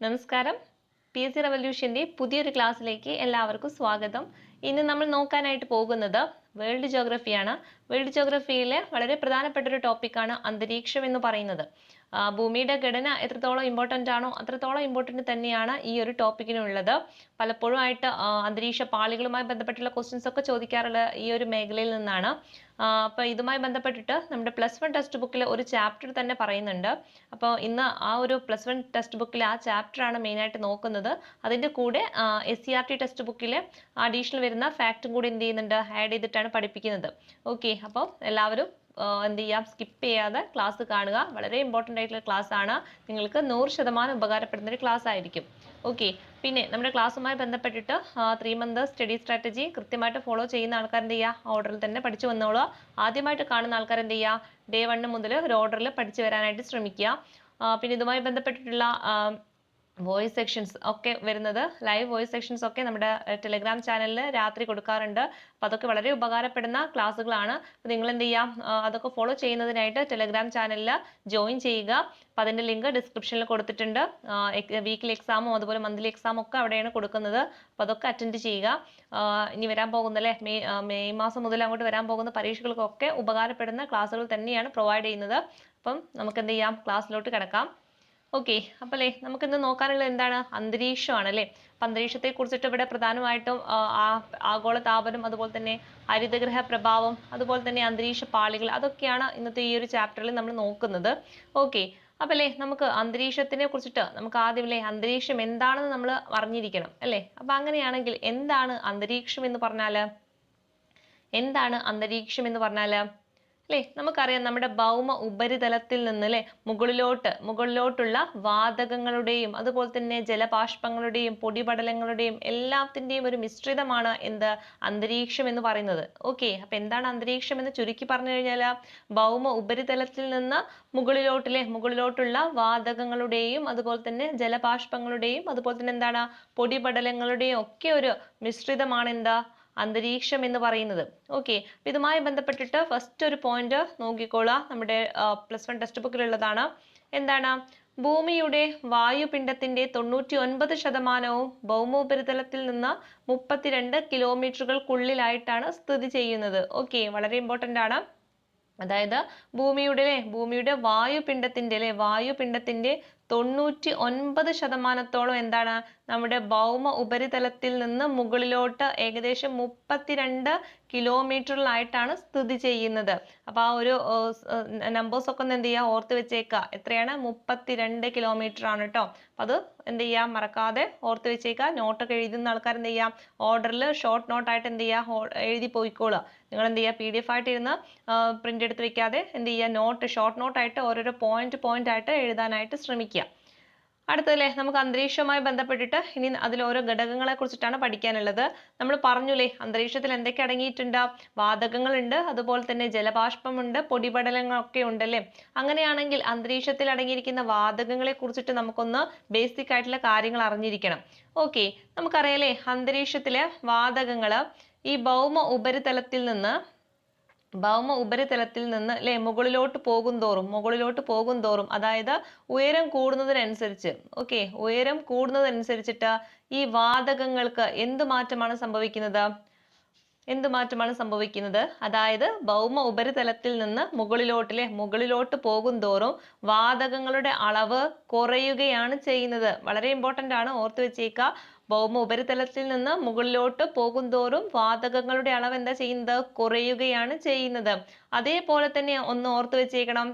നമസ്കാരം. PSC റവല്യൂഷന്റെ പുതിയൊരു ക്ലാസ്സിലേക്ക് എല്ലാവർക്കും സ്വാഗതം. ഇന്ന് നമ്മൾ നോക്കാനായിട്ട് പോകുന്നത് വേൾഡ് ജോഗ്രഫിയാണ്. വേൾഡ് ജോഗ്രഫിയിലെ വളരെ പ്രധാനപ്പെട്ട ഒരു ടോപ്പിക്കാണ് അന്തരീക്ഷം എന്ന് പറയുന്നത്. ഭൂമിയുടെ ഘടന എത്രത്തോളം ഇമ്പോർട്ടൻ്റ് ആണോ അത്രത്തോളം ഇമ്പോർട്ടൻ്റ് തന്നെയാണ് ഈ ഒരു ടോപ്പിക്കിനുള്ളത്. പലപ്പോഴും ആയിട്ട് അന്തരീക്ഷ പാളികളുമായി ബന്ധപ്പെട്ടുള്ള ക്വസ്റ്റ്യൻസ് ഒക്കെ ചോദിക്കാറുള്ള ഈ ഒരു മേഖലയിൽ നിന്നാണ്. അപ്പോൾ ഇതുമായി ബന്ധപ്പെട്ടിട്ട് നമ്മുടെ +1 ടെക്സ്റ്റ് ബുക്കിൽ ഒരു ചാപ്റ്റർ തന്നെ പറയുന്നുണ്ട്. അപ്പോൾ ഇന്ന് ആ ഒരു +1 ടെക്സ്റ്റ് ബുക്കിൽ ആ ചാപ്റ്ററാണ് മെയിനായിട്ട് നോക്കുന്നത്. അതിൻ്റെ കൂടെ SCERT ടെക്സ്റ്റ് ബുക്കിൽ അഡീഷണൽ വരുന്ന ഫാക്റ്റും കൂടി എന്ത് ചെയ്യുന്നുണ്ട്, ആഡ് ചെയ്തിട്ടാണ് പഠിപ്പിക്കുന്നത്. ഓക്കെ, അപ്പോൾ എല്ലാവരും എന്ത് ചെയ്യാം, സ്കിപ്പ് ചെയ്യാതെ ക്ലാസ് കാണുക. വളരെ ഇമ്പോർട്ടൻ്റ് ആയിട്ടുള്ള ക്ലാസ് ആണ്, നിങ്ങൾക്ക് 100% ഉപകാരപ്പെടുന്ന ഒരു ക്ലാസ് ആയിരിക്കും. ഓക്കെ, പിന്നെ നമ്മുടെ ക്ലാസ്സുമായി ബന്ധപ്പെട്ടിട്ട് 3 മന്ത് സ്റ്റഡി സ്ട്രാറ്റജി കൃത്യമായിട്ട് ഫോളോ ചെയ്യുന്ന ആൾക്കാർ എന്ത് ചെയ്യുക, ഓർഡറിൽ തന്നെ പഠിച്ചു വന്നോളുക. ആദ്യമായിട്ട് കാണുന്ന ആൾക്കാർ എന്ത് ചെയ്യുക, ഡേ 1 മുതൽ ഒരു ഓർഡറിൽ പഠിച്ചു വരാനായിട്ട് ശ്രമിക്കുക. പിന്നെ ഇതുമായി ബന്ധപ്പെട്ടിട്ടുള്ള വോയിസ് സെക്ഷൻസ് ഒക്കെ വരുന്നത്, ലൈവ് വോയിസ് സെക്ഷൻസ് ഒക്കെ നമ്മുടെ ടെലഗ്രാം ചാനലിൽ രാത്രി കൊടുക്കാറുണ്ട്. അപ്പോൾ അതൊക്കെ വളരെ ഉപകാരപ്പെടുന്ന ക്ലാസ്സുകളാണ്. അപ്പോൾ നിങ്ങൾ എന്ത് ചെയ്യാം, അതൊക്കെ ഫോളോ ചെയ്യുന്നതിനായിട്ട് ടെലഗ്രാം ചാനലിൽ ജോയിൻ ചെയ്യുക. അപ്പോൾ അതിൻ്റെ ലിങ്ക് ഡിസ്ക്രിപ്ഷനിൽ കൊടുത്തിട്ടുണ്ട്. വീക്കിലി എക്സാമും അതുപോലെ മന്ത്ലി എക്സാമും ഒക്കെ അവിടെയാണ് കൊടുക്കുന്നത്. അപ്പോൾ അതൊക്കെ അറ്റൻഡ് ചെയ്യുക. ഇനി വരാൻ പോകുന്നല്ലേ മെയ് മാസം മുതൽ അങ്ങോട്ട് വരാൻ പോകുന്ന പരീക്ഷകൾക്കൊക്കെ ഉപകാരപ്പെടുന്ന ക്ലാസ്സുകൾ തന്നെയാണ് പ്രൊവൈഡ് ചെയ്യുന്നത്. അപ്പം നമുക്ക് എന്ത് ചെയ്യാം, ക്ലാസ്സിലോട്ട് കിടക്കാം. ഓക്കെ, അപ്പോൾ അല്ലേ നമുക്കിന്ന് നോക്കാനുള്ളത് എന്താണ്, അന്തരീക്ഷമാണ് അല്ലേ. അപ്പം അന്തരീക്ഷത്തെ കുറിച്ചിട്ട് ഇവിടെ പ്രധാനമായിട്ടും ആഗോള താപനം, അതുപോലെ തന്നെ ഹരിതഗ്രഹ പ്രഭാവം, അതുപോലെ തന്നെ അന്തരീക്ഷ പാളികൾ, അതൊക്കെയാണ് ഇന്നത്തെ ഈ ഒരു ചാപ്റ്ററിൽ നമ്മൾ നോക്കുന്നത്. ഓക്കെ, അപ്പം അല്ലേ നമുക്ക് അന്തരീക്ഷത്തിനെ കുറിച്ചിട്ട് നമുക്ക് ആദ്യം അല്ലേ അന്തരീക്ഷം എന്താണെന്ന് നമ്മൾ അറിഞ്ഞിരിക്കണം അല്ലേ. അപ്പം അങ്ങനെയാണെങ്കിൽ എന്താണ് അന്തരീക്ഷം എന്ന് പറഞ്ഞാൽ, എന്താണ് അന്തരീക്ഷം എന്ന് പറഞ്ഞാൽ അല്ലേ, നമുക്കറിയാം നമ്മുടെ ഭൗമ ഉപരിതലത്തിൽ നിന്ന് അല്ലേ മുകളിലോട്ടുള്ള വാതകങ്ങളുടെയും അതുപോലെ തന്നെ ജലബാഷ്പങ്ങളുടെയും പൊടിപടലങ്ങളുടെയും എല്ലാത്തിൻ്റെയും ഒരു മിശ്രിതമാണ് എന്ത്, അന്തരീക്ഷം എന്ന് പറയുന്നത്. ഓക്കെ, അപ്പൊ എന്താണ് അന്തരീക്ഷം എന്ന് ചുരുക്കി പറഞ്ഞു കഴിഞ്ഞാൽ, ഭൗമ ഉപരിതലത്തിൽ നിന്ന് മുകളിലോട്ടുള്ള വാതകങ്ങളുടെയും അതുപോലെ തന്നെ ജലബാഷ്പങ്ങളുടെയും അതുപോലെ തന്നെ എന്താണ് പൊടിപടലങ്ങളുടെയും ഒക്കെ ഒരു മിശ്രിതമാണ് എന്താ, അന്തരീക്ഷം എന്ന് പറയുന്നത്. ഓക്കെ, ഇതുമായി ബന്ധപ്പെട്ടിട്ട് ഫസ്റ്റ് ഒരു പോയിന്റ് നോക്കിക്കോളാം. നമ്മുടെ +1 ടെക്സ്റ്റ് ബുക്കിലുള്ളതാണ്. എന്താണ്, ഭൂമിയുടെ വായുപിണ്ഡത്തിന്റെ 99% ഭൗമോപരിതലത്തിൽ നിന്ന് 32 കിലോമീറ്ററുകൾക്കുള്ളിലായിട്ടാണ് സ്ഥിതി ചെയ്യുന്നത്. ഓക്കെ, വളരെ ഇമ്പോർട്ടൻ്റ് ആണ്. അതായത് ഭൂമിയുടെ വായുപിണ്ഡത്തിന്റെ 99% എന്താണ്, നമ്മുടെ ഭൗമ ഉപരിതലത്തിൽ നിന്ന് മുകളിലോട്ട് ഏകദേശം 32 കിലോമീറ്ററിലായിട്ടാണ് സ്ഥിതി ചെയ്യുന്നത്. അപ്പൊ ആ ഒരു നമ്പേഴ്സ് ഒക്കെ ഒന്ന് എന്ത് ചെയ്യുക, ഓർത്ത് വെച്ചേക്കുക. എത്രയാണ്, 32 കിലോമീറ്റർ ആണ് കേട്ടോ. അപ്പൊ അത് എന്ത് ചെയ്യാം, മറക്കാതെ ഓർത്ത് വെച്ചേക്കുക. നോട്ടൊക്കെ എഴുതുന്ന ആൾക്കാർ എന്ത് ചെയ്യാം, ഓർഡറിൽ ഷോർട്ട് നോട്ടായിട്ട് എന്ത് ചെയ്യുക, എഴുതി പോയിക്കോളുക. നിങ്ങൾ എന്ത് ചെയ്യുക, PDF ആയിട്ട് ഇരുന്ന് പ്രിന്റ് എടുത്ത് വെക്കാതെ എന്ത് ചെയ്യുക, ഷോർട്ട് നോട്ടായിട്ട് ഓരോരോ പോയിന്റ് ആയിട്ട് എഴുതാനായിട്ട് ശ്രമിക്കുക. അടുത്തല്ലേ നമുക്ക് അന്തരീക്ഷവുമായി ബന്ധപ്പെട്ടിട്ട് ഇനി അതിൽ ഓരോ ഘടകങ്ങളെ കുറിച്ചിട്ടാണ് പഠിക്കാനുള്ളത്. നമ്മൾ പറഞ്ഞുല്ലേ അന്തരീക്ഷത്തിൽ എന്തൊക്കെ അടങ്ങിയിട്ടുണ്ട്, വാതകങ്ങളുണ്ട്, അതുപോലെ തന്നെ ജലബാഷ്പമുണ്ട്, പൊടിപടലങ്ങളൊക്കെ ഉണ്ടല്ലേ. അങ്ങനെയാണെങ്കിൽ അന്തരീക്ഷത്തിൽ അടങ്ങിയിരിക്കുന്ന വാതകങ്ങളെ കുറിച്ചിട്ട് നമുക്കൊന്ന് ബേസിക് ആയിട്ടുള്ള കാര്യങ്ങൾ അറിഞ്ഞിരിക്കണം. ഓക്കെ, നമുക്കറിയാലേ അന്തരീക്ഷത്തിലെ വാതകങ്ങൾ ഈ ഭൗമ ഉപരിതലത്തിൽ നിന്ന് അല്ലെ മുകളിലോട്ട് പോകും തോറും അതായത് ഉയരം കൂടുന്നതിനനുസരിച്ച് ഉയരം കൂടുന്നതനുസരിച്ചിട്ട് ഈ വാതകങ്ങൾക്ക് എന്ത് മാറ്റമാണ് സംഭവിക്കുന്നത്, അതായത് ഭൗമ ഉപരിതലത്തിൽ നിന്ന് മുകളിലോട്ട് പോകും തോറും വാതകങ്ങളുടെ അളവ് കുറയുകയാണ് ചെയ്യുന്നത്. വളരെ ഇമ്പോർട്ടൻ്റ് ആണ്, ഓർത്ത് വെച്ചേക്കുക. ഭൗമ ഉപരിതലത്തിൽ നിന്ന് മുകളിലോട്ട് പോകും തോറും വാതകങ്ങളുടെ അളവ് എന്താ ചെയ്യുന്നത്, കുറയുകയാണ് ചെയ്യുന്നത്. അതേപോലെ തന്നെ ഒന്ന് ഓർത്ത് വെച്ചേക്കണം,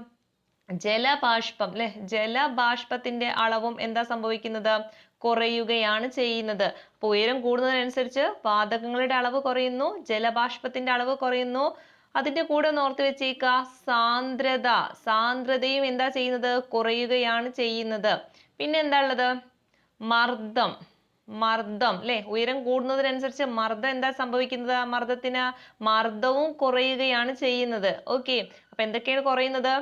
ജലബാഷ്പം അല്ലെ, ജലബാഷ്പത്തിന്റെ അളവും എന്താ സംഭവിക്കുന്നത്, കുറയുകയാണ് ചെയ്യുന്നത്. അപ്പൊ ഉയരം കൂടുന്നതിനനുസരിച്ച് വാതകങ്ങളുടെ അളവ് കുറയുന്നു, ജലബാഷ്പത്തിന്റെ അളവ് കുറയുന്നു. അതിന്റെ കൂടെ ഒന്ന് ഓർത്ത് വെച്ചേക്കുക, സാന്ദ്രതയും എന്താ ചെയ്യുന്നത്, കുറയുകയാണ് ചെയ്യുന്നത്. പിന്നെ എന്താ ഉള്ളത്, മർദ്ദം അല്ലെ, ഉയരം കൂടുന്നതിനനുസരിച്ച് മർദ്ദം എന്താ സംഭവിക്കുന്നത്, മർദ്ദവും കുറയുകയാണ് ചെയ്യുന്നത്. ഓക്കെ, അപ്പൊ എന്തൊക്കെയാണ് കുറയുന്നത്,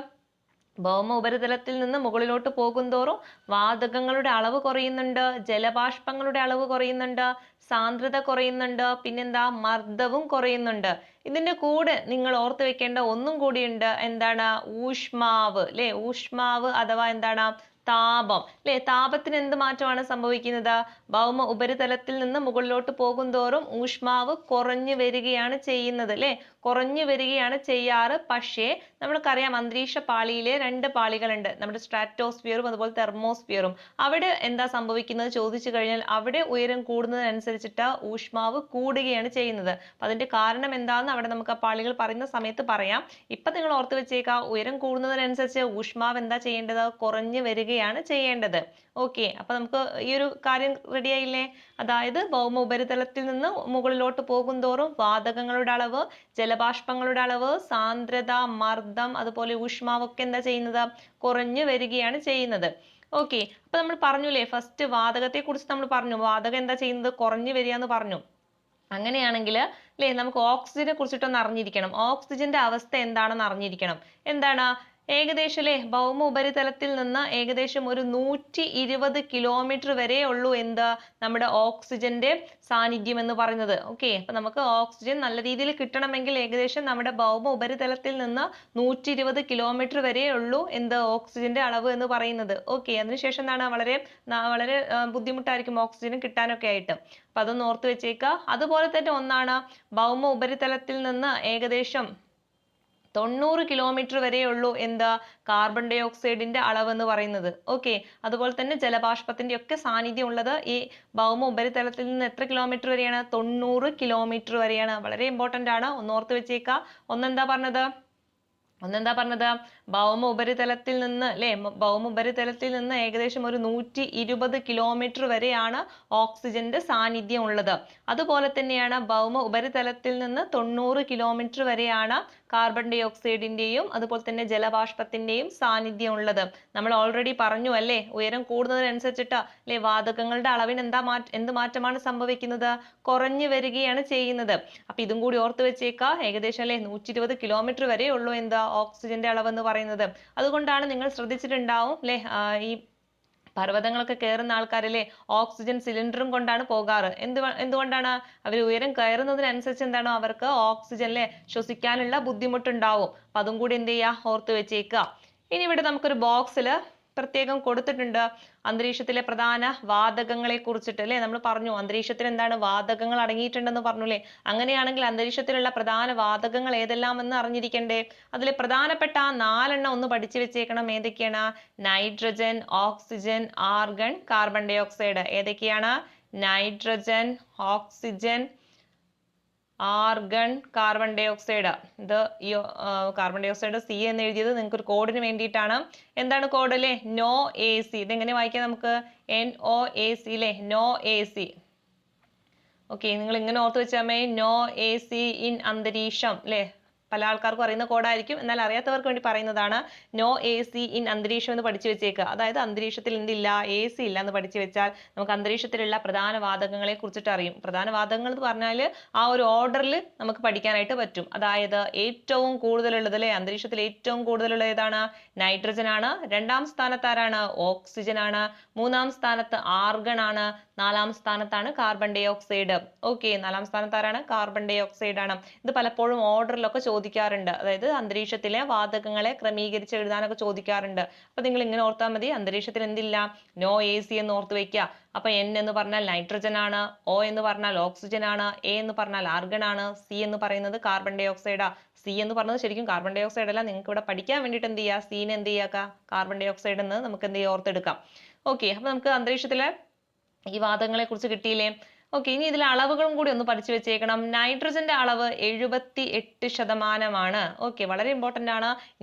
ഭൗമ ഉപരിതലത്തിൽ നിന്ന് മുകളിലോട്ട് പോകുന്തോറും വാതകങ്ങളുടെ അളവ് കുറയുന്നുണ്ട്, ജലബാഷ്പങ്ങളുടെ അളവ് കുറയുന്നുണ്ട്, സാന്ദ്രത കുറയുന്നുണ്ട്, പിന്നെന്താ, മർദ്ദവും കുറയുന്നുണ്ട്. ഇതിന്റെ കൂടെ നിങ്ങൾ ഓർത്ത് വെക്കേണ്ട ഒന്നും കൂടിയുണ്ട്, എന്താണ്, ഊഷ്മാവ് അല്ലെ, ഊഷ്മാവ് അഥവാ എന്താണ്, താപം അല്ലെ. താപത്തിന് എന്ത് മാറ്റമാണ് സംഭവിക്കുന്നത്? ഭൗമ ഉപരിതലത്തിൽ നിന്ന് മുകളിലോട്ട് പോകുന്തോറും ഊഷ്മാവ് കുറഞ്ഞു വരികയാണ് ചെയ്യുന്നത് അല്ലെ. കുറഞ്ഞു വരികയാണ് ചെയ്യാറ്. പക്ഷേ നമ്മൾക്കറിയാം അന്തരീക്ഷ പാളിയിലെ രണ്ട് പാളികളുണ്ട്, നമ്മുടെ സ്ട്രാറ്റോസ്ഫിയറും അതുപോലെ തെർമോസ്ഫിയറും. അവിടെ എന്താ സംഭവിക്കുന്നത് ചോദിച്ചു കഴിഞ്ഞാൽ അവിടെ ഉയരം കൂടുന്നതിനനുസരിച്ചിട്ട് ഊഷ്മാവ് കൂടുകയാണ് ചെയ്യുന്നത്. അപ്പൊ അതിന്റെ കാരണം എന്താണെന്ന് അവിടെ നമുക്ക് ആ പാളികൾ പറയുന്ന സമയത്ത് പറയാം. ഇപ്പൊ നിങ്ങൾ ഓർത്ത് വെച്ചേക്കാം, ഉയരം കൂടുന്നതിനനുസരിച്ച് ഊഷ്മാവ് എന്താ ചെയ്യേണ്ടത്? കുറഞ്ഞു വരികയാണ് ചെയ്യേണ്ടത്. ഓക്കെ, അപ്പൊ നമുക്ക് ഈ ഒരു കാര്യം റെഡി ആയില്ലേ? അതായത് ഭൗമ ഉപരിതലത്തിൽ നിന്ന് മുകളിലോട്ട് പോകുന്തോറും വാതകങ്ങളുടെ അളവ്, ജലബാഷ്പങ്ങളുടെ അളവ്, സാന്ദ്രത, മർദ്ദം, അതുപോലെ ഊഷ്മാവൊക്കെ എന്താ ചെയ്യുന്നത്? കുറഞ്ഞു വരികയാണ് ചെയ്യുന്നത്. ഓക്കെ, അപ്പൊ നമ്മൾ പറഞ്ഞുല്ലേ, ഫസ്റ്റ് വാതകത്തെ കുറിച്ച് നമ്മൾ പറഞ്ഞു. വാതകം എന്താ ചെയ്യുന്നത്? കുറഞ്ഞു വരിക എന്ന് പറഞ്ഞു. അങ്ങനെയാണെങ്കിൽ അല്ലേ, നമുക്ക് ഓക്സിജനെ കുറിച്ചിട്ടൊന്ന് അറിഞ്ഞിരിക്കണം. ഓക്സിജന്റെ അവസ്ഥ എന്താണെന്ന് അറിഞ്ഞിരിക്കണം. എന്താണ്? ഏകദേശം അല്ലേ, ഭൗമ ഉപരിതലത്തിൽ നിന്ന് ഏകദേശം ഒരു 120 കിലോമീറ്റർ വരെ ഉള്ളൂ എന്ത്? നമ്മുടെ ഓക്സിജന്റെ സാന്നിധ്യം എന്ന് പറയുന്നത്. ഓക്കെ, അപ്പൊ നമുക്ക് ഓക്സിജൻ നല്ല രീതിയിൽ കിട്ടണമെങ്കിൽ ഏകദേശം നമ്മുടെ ഭൗമ ഉപരിതലത്തിൽ നിന്ന് 120 കിലോമീറ്റർ വരെ ഉള്ളൂ എന്ത്? ഓക്സിജന്റെ അളവ് എന്ന് പറയുന്നത്. ഓക്കെ, അതിനുശേഷം എന്താണ്? വളരെ ബുദ്ധിമുട്ടായിരിക്കും ഓക്സിജൻ കിട്ടാനൊക്കെ ആയിട്ട്. അപ്പൊ അതൊന്ന് ഓർത്ത് വെച്ചേക്കുക. അതുപോലെ തന്നെ ഒന്നാണ് ഭൗമ ഉപരിതലത്തിൽ നിന്ന് ഏകദേശം 90 കിലോമീറ്റർ വരെ ഉള്ളൂ എന്താ? കാർബൺ ഡൈ ഓക്സൈഡിന്റെ അളവ് എന്ന് പറയുന്നത്. ഓക്കെ, അതുപോലെ തന്നെ ജലബാഷ്പത്തിന്റെ ഒക്കെ സാന്നിധ്യം ഉള്ളത് ഈ ഭൗമ ഉപരിതലത്തിൽ നിന്ന് എത്ര കിലോമീറ്റർ വരെയാണ്? 90 കിലോമീറ്റർ വരെയാണ്. വളരെ ഇമ്പോർട്ടന്റ് ആണ്, ഒന്ന് ഓർത്ത് വെച്ചേക്കുക. ഒന്നെന്താ പറഞ്ഞത്? ഭൗമ ഉപരിതലത്തിൽ നിന്ന് അല്ലെ, ഭൗമ ഉപരിതലത്തിൽ നിന്ന് ഏകദേശം ഒരു 120 കിലോമീറ്റർ വരെയാണ് ഓക്സിജന്റെ സാന്നിധ്യം ഉള്ളത്. അതുപോലെ തന്നെയാണ് ഭൗമ ഉപരിതലത്തിൽ നിന്ന് 90 കിലോമീറ്റർ വരെയാണ് കാർബൺ ഡൈ ഓക്സൈഡിന്റെയും അതുപോലെ തന്നെ ജലബാഷ്പത്തിന്റെയും സാന്നിധ്യം ഉള്ളത്. നമ്മൾ ഓൾറെഡി പറഞ്ഞു അല്ലേ, ഉയരം കൂടുന്നതിനനുസരിച്ചിട്ട് അല്ലെ വാതകങ്ങളുടെ അളവിന് എന്ത് മാറ്റമാണ് സംഭവിക്കുന്നത്? കുറഞ്ഞു വരികയാണ് ചെയ്യുന്നത്. അപ്പൊ ഇതും കൂടി ഓർത്ത് വെച്ചേക്കുക. ഏകദേശം അല്ലെ 120 കിലോമീറ്റർ വരെ ഉള്ളൂ എന്താ? ഓക്സിജന്റെ അളവ് എന്ന് പറയുന്നത്. അതുകൊണ്ടാണ് നിങ്ങൾ ശ്രദ്ധിച്ചിട്ടുണ്ടാവും അല്ലെ, ഈ പർവ്വതങ്ങളൊക്കെ കയറുന്ന ആൾക്കാരല്ലേ ഓക്സിജൻ സിലിണ്ടറും കൊണ്ടാണ് പോകാറ്. എന്തുകൊണ്ടാണ്? അവർ ഉയരം കയറുന്നതിനനുസരിച്ച് എന്താണ് അവർക്ക് ഓക്സിജൻ അല്ലെ ശ്വസിക്കാനുള്ള ബുദ്ധിമുട്ടുണ്ടാവും. അപ്പൊ അതും കൂടി എന്ത് ചെയ്യുക? ഓർത്ത് വെച്ചേക്കുക. ഇനി ഇവിടെ നമുക്കൊരു ബോക്സിൽ പ്രത്യേകം കൊടുത്തിട്ടുണ്ട് അന്തരീക്ഷത്തിലെ പ്രധാന വാതകങ്ങളെ കുറിച്ചിട്ട് അല്ലെ. നമ്മൾ പറഞ്ഞു അന്തരീക്ഷത്തിൽ എന്താണ്? വാതകങ്ങൾ അടങ്ങിയിട്ടുണ്ടെന്ന് പറഞ്ഞു അല്ലെ. അങ്ങനെയാണെങ്കിൽ അന്തരീക്ഷത്തിലുള്ള പ്രധാന വാതകങ്ങൾ ഏതെല്ലാം എന്ന് അറിഞ്ഞിരിക്കണ്ടേ? അതിൽ പ്രധാനപ്പെട്ട 4 ഒന്ന് പഠിച്ചു വെച്ചേക്കണം. ഏതൊക്കെയാണ്? Nitrogen, oxygen, argon, carbon dioxide. ഏതൊക്കെയാണ്? Nitrogen, oxygen, argon, carbon dioxide. ഇത് ഈ കാർബൺ ഡൈ ഓക്സൈഡ് സി എന്ന് എഴുതിയത് നിങ്ങൾക്ക് ഒരു കോഡിന് വേണ്ടിയിട്ടാണ്. എന്താണ് കോഡ് അല്ലേ? NOAC. ഇതെങ്ങനെ വായിക്കാം നമുക്ക്? NOAC അല്ലേ, NOAC. ഓക്കെ, നിങ്ങൾ ഇങ്ങനെ ഓർത്ത് വെച്ചാൽ NOAC ഇൻ അന്തരീക്ഷം അല്ലേ. പല ആൾക്കാർക്കും അറിയുന്ന കോഡായിരിക്കും, എന്നാൽ അറിയാത്തവർക്ക് വേണ്ടി പറയുന്നതാണ്. NOAC ഇൻ അന്തരീക്ഷം എന്ന് പഠിച്ചു വെച്ചേക്കുക. അതായത് അന്തരീക്ഷത്തിൽ എന്തില്ല? AC ഇല്ല എന്ന് പഠിച്ചു വെച്ചാൽ നമുക്ക് അന്തരീക്ഷത്തിലുള്ള പ്രധാന വാതകങ്ങളെ കുറിച്ചിട്ട് അറിയും. പ്രധാന വാതകങ്ങൾ എന്ന് പറഞ്ഞാൽ ആ ഒരു ഓർഡറിൽ നമുക്ക് പഠിക്കാനായിട്ട് പറ്റും. അതായത് ഏറ്റവും കൂടുതലുള്ളത് അല്ലെ, അന്തരീക്ഷത്തിൽ ഏറ്റവും കൂടുതലുള്ള ഏതാണ്? നൈട്രജൻ ആണ്. രണ്ടാം സ്ഥാനത്ത് ആരാണ്? ഓക്സിജൻ ആണ്. മൂന്നാം സ്ഥാനത്ത് ആർഗൺ ആണ്. നാലാം സ്ഥാനത്താണ് കാർബൺ ഡൈ ഓക്സൈഡ്. ഓക്കെ, നാലാം സ്ഥാനത്ത് ആരാണ്? കാർബൺ ഡൈ ഓക്സൈഡ് ആണ്. ഇത് പലപ്പോഴും ഓർഡറിലൊക്കെ ചോദിക്കാറുണ്ട്. അതായത് അന്തരീക്ഷത്തിലെ വാതകങ്ങളെ ക്രമീകരിച്ച് എഴുതാനൊക്കെ ചോദിക്കാറുണ്ട്. അപ്പൊ നിങ്ങൾ ഇങ്ങനെ ഓർത്താൽ മതി. അന്തരീക്ഷത്തിൽ എന്തില്ല? NOAC എന്ന് ഓർത്ത് വെക്കുക. അപ്പൊ N എന്ന് പറഞ്ഞാൽ നൈട്രജൻ ആണ്, O എന്ന് പറഞ്ഞാൽ ഓക്സിജൻ ആണ്, A എന്ന് പറഞ്ഞാൽ ആർഗൺ ആണ്, C എന്ന് പറയുന്നത് കാർബൺ ഡൈ ഓക്സൈഡാ. C എന്ന് പറഞ്ഞത് ശരിക്കും കാർബൺ ഡൈ ഓക്സൈഡ് അല്ല. നിങ്ങൾക്ക് ഇവിടെ പഠിക്കാൻ വേണ്ടിയിട്ട് എന്ത് ചെയ്യുക? C നെ എന്ത് ചെയ്യുക? കാർബൺ ഡൈ ഓക്സൈഡ് എന്ന് നമുക്ക് എന്ത് ചെയ്യുക? ഓർത്തെടുക്കാം. ഓക്കെ, അപ്പൊ നമുക്ക് അന്തരീക്ഷത്തിലെ ഈ വാതകങ്ങളെ കുറിച്ച് കിട്ടിയില്ലേ? ഓക്കെ, ഇനി ഇതിലെ അളവുകളും കൂടി ഒന്ന് പഠിച്ചു വെച്ചേക്കണം. നൈട്രജന്റെ അളവ് 78%. ഓക്കെ, വളരെ ഇമ്പോർട്ടന്റ് ആണ്.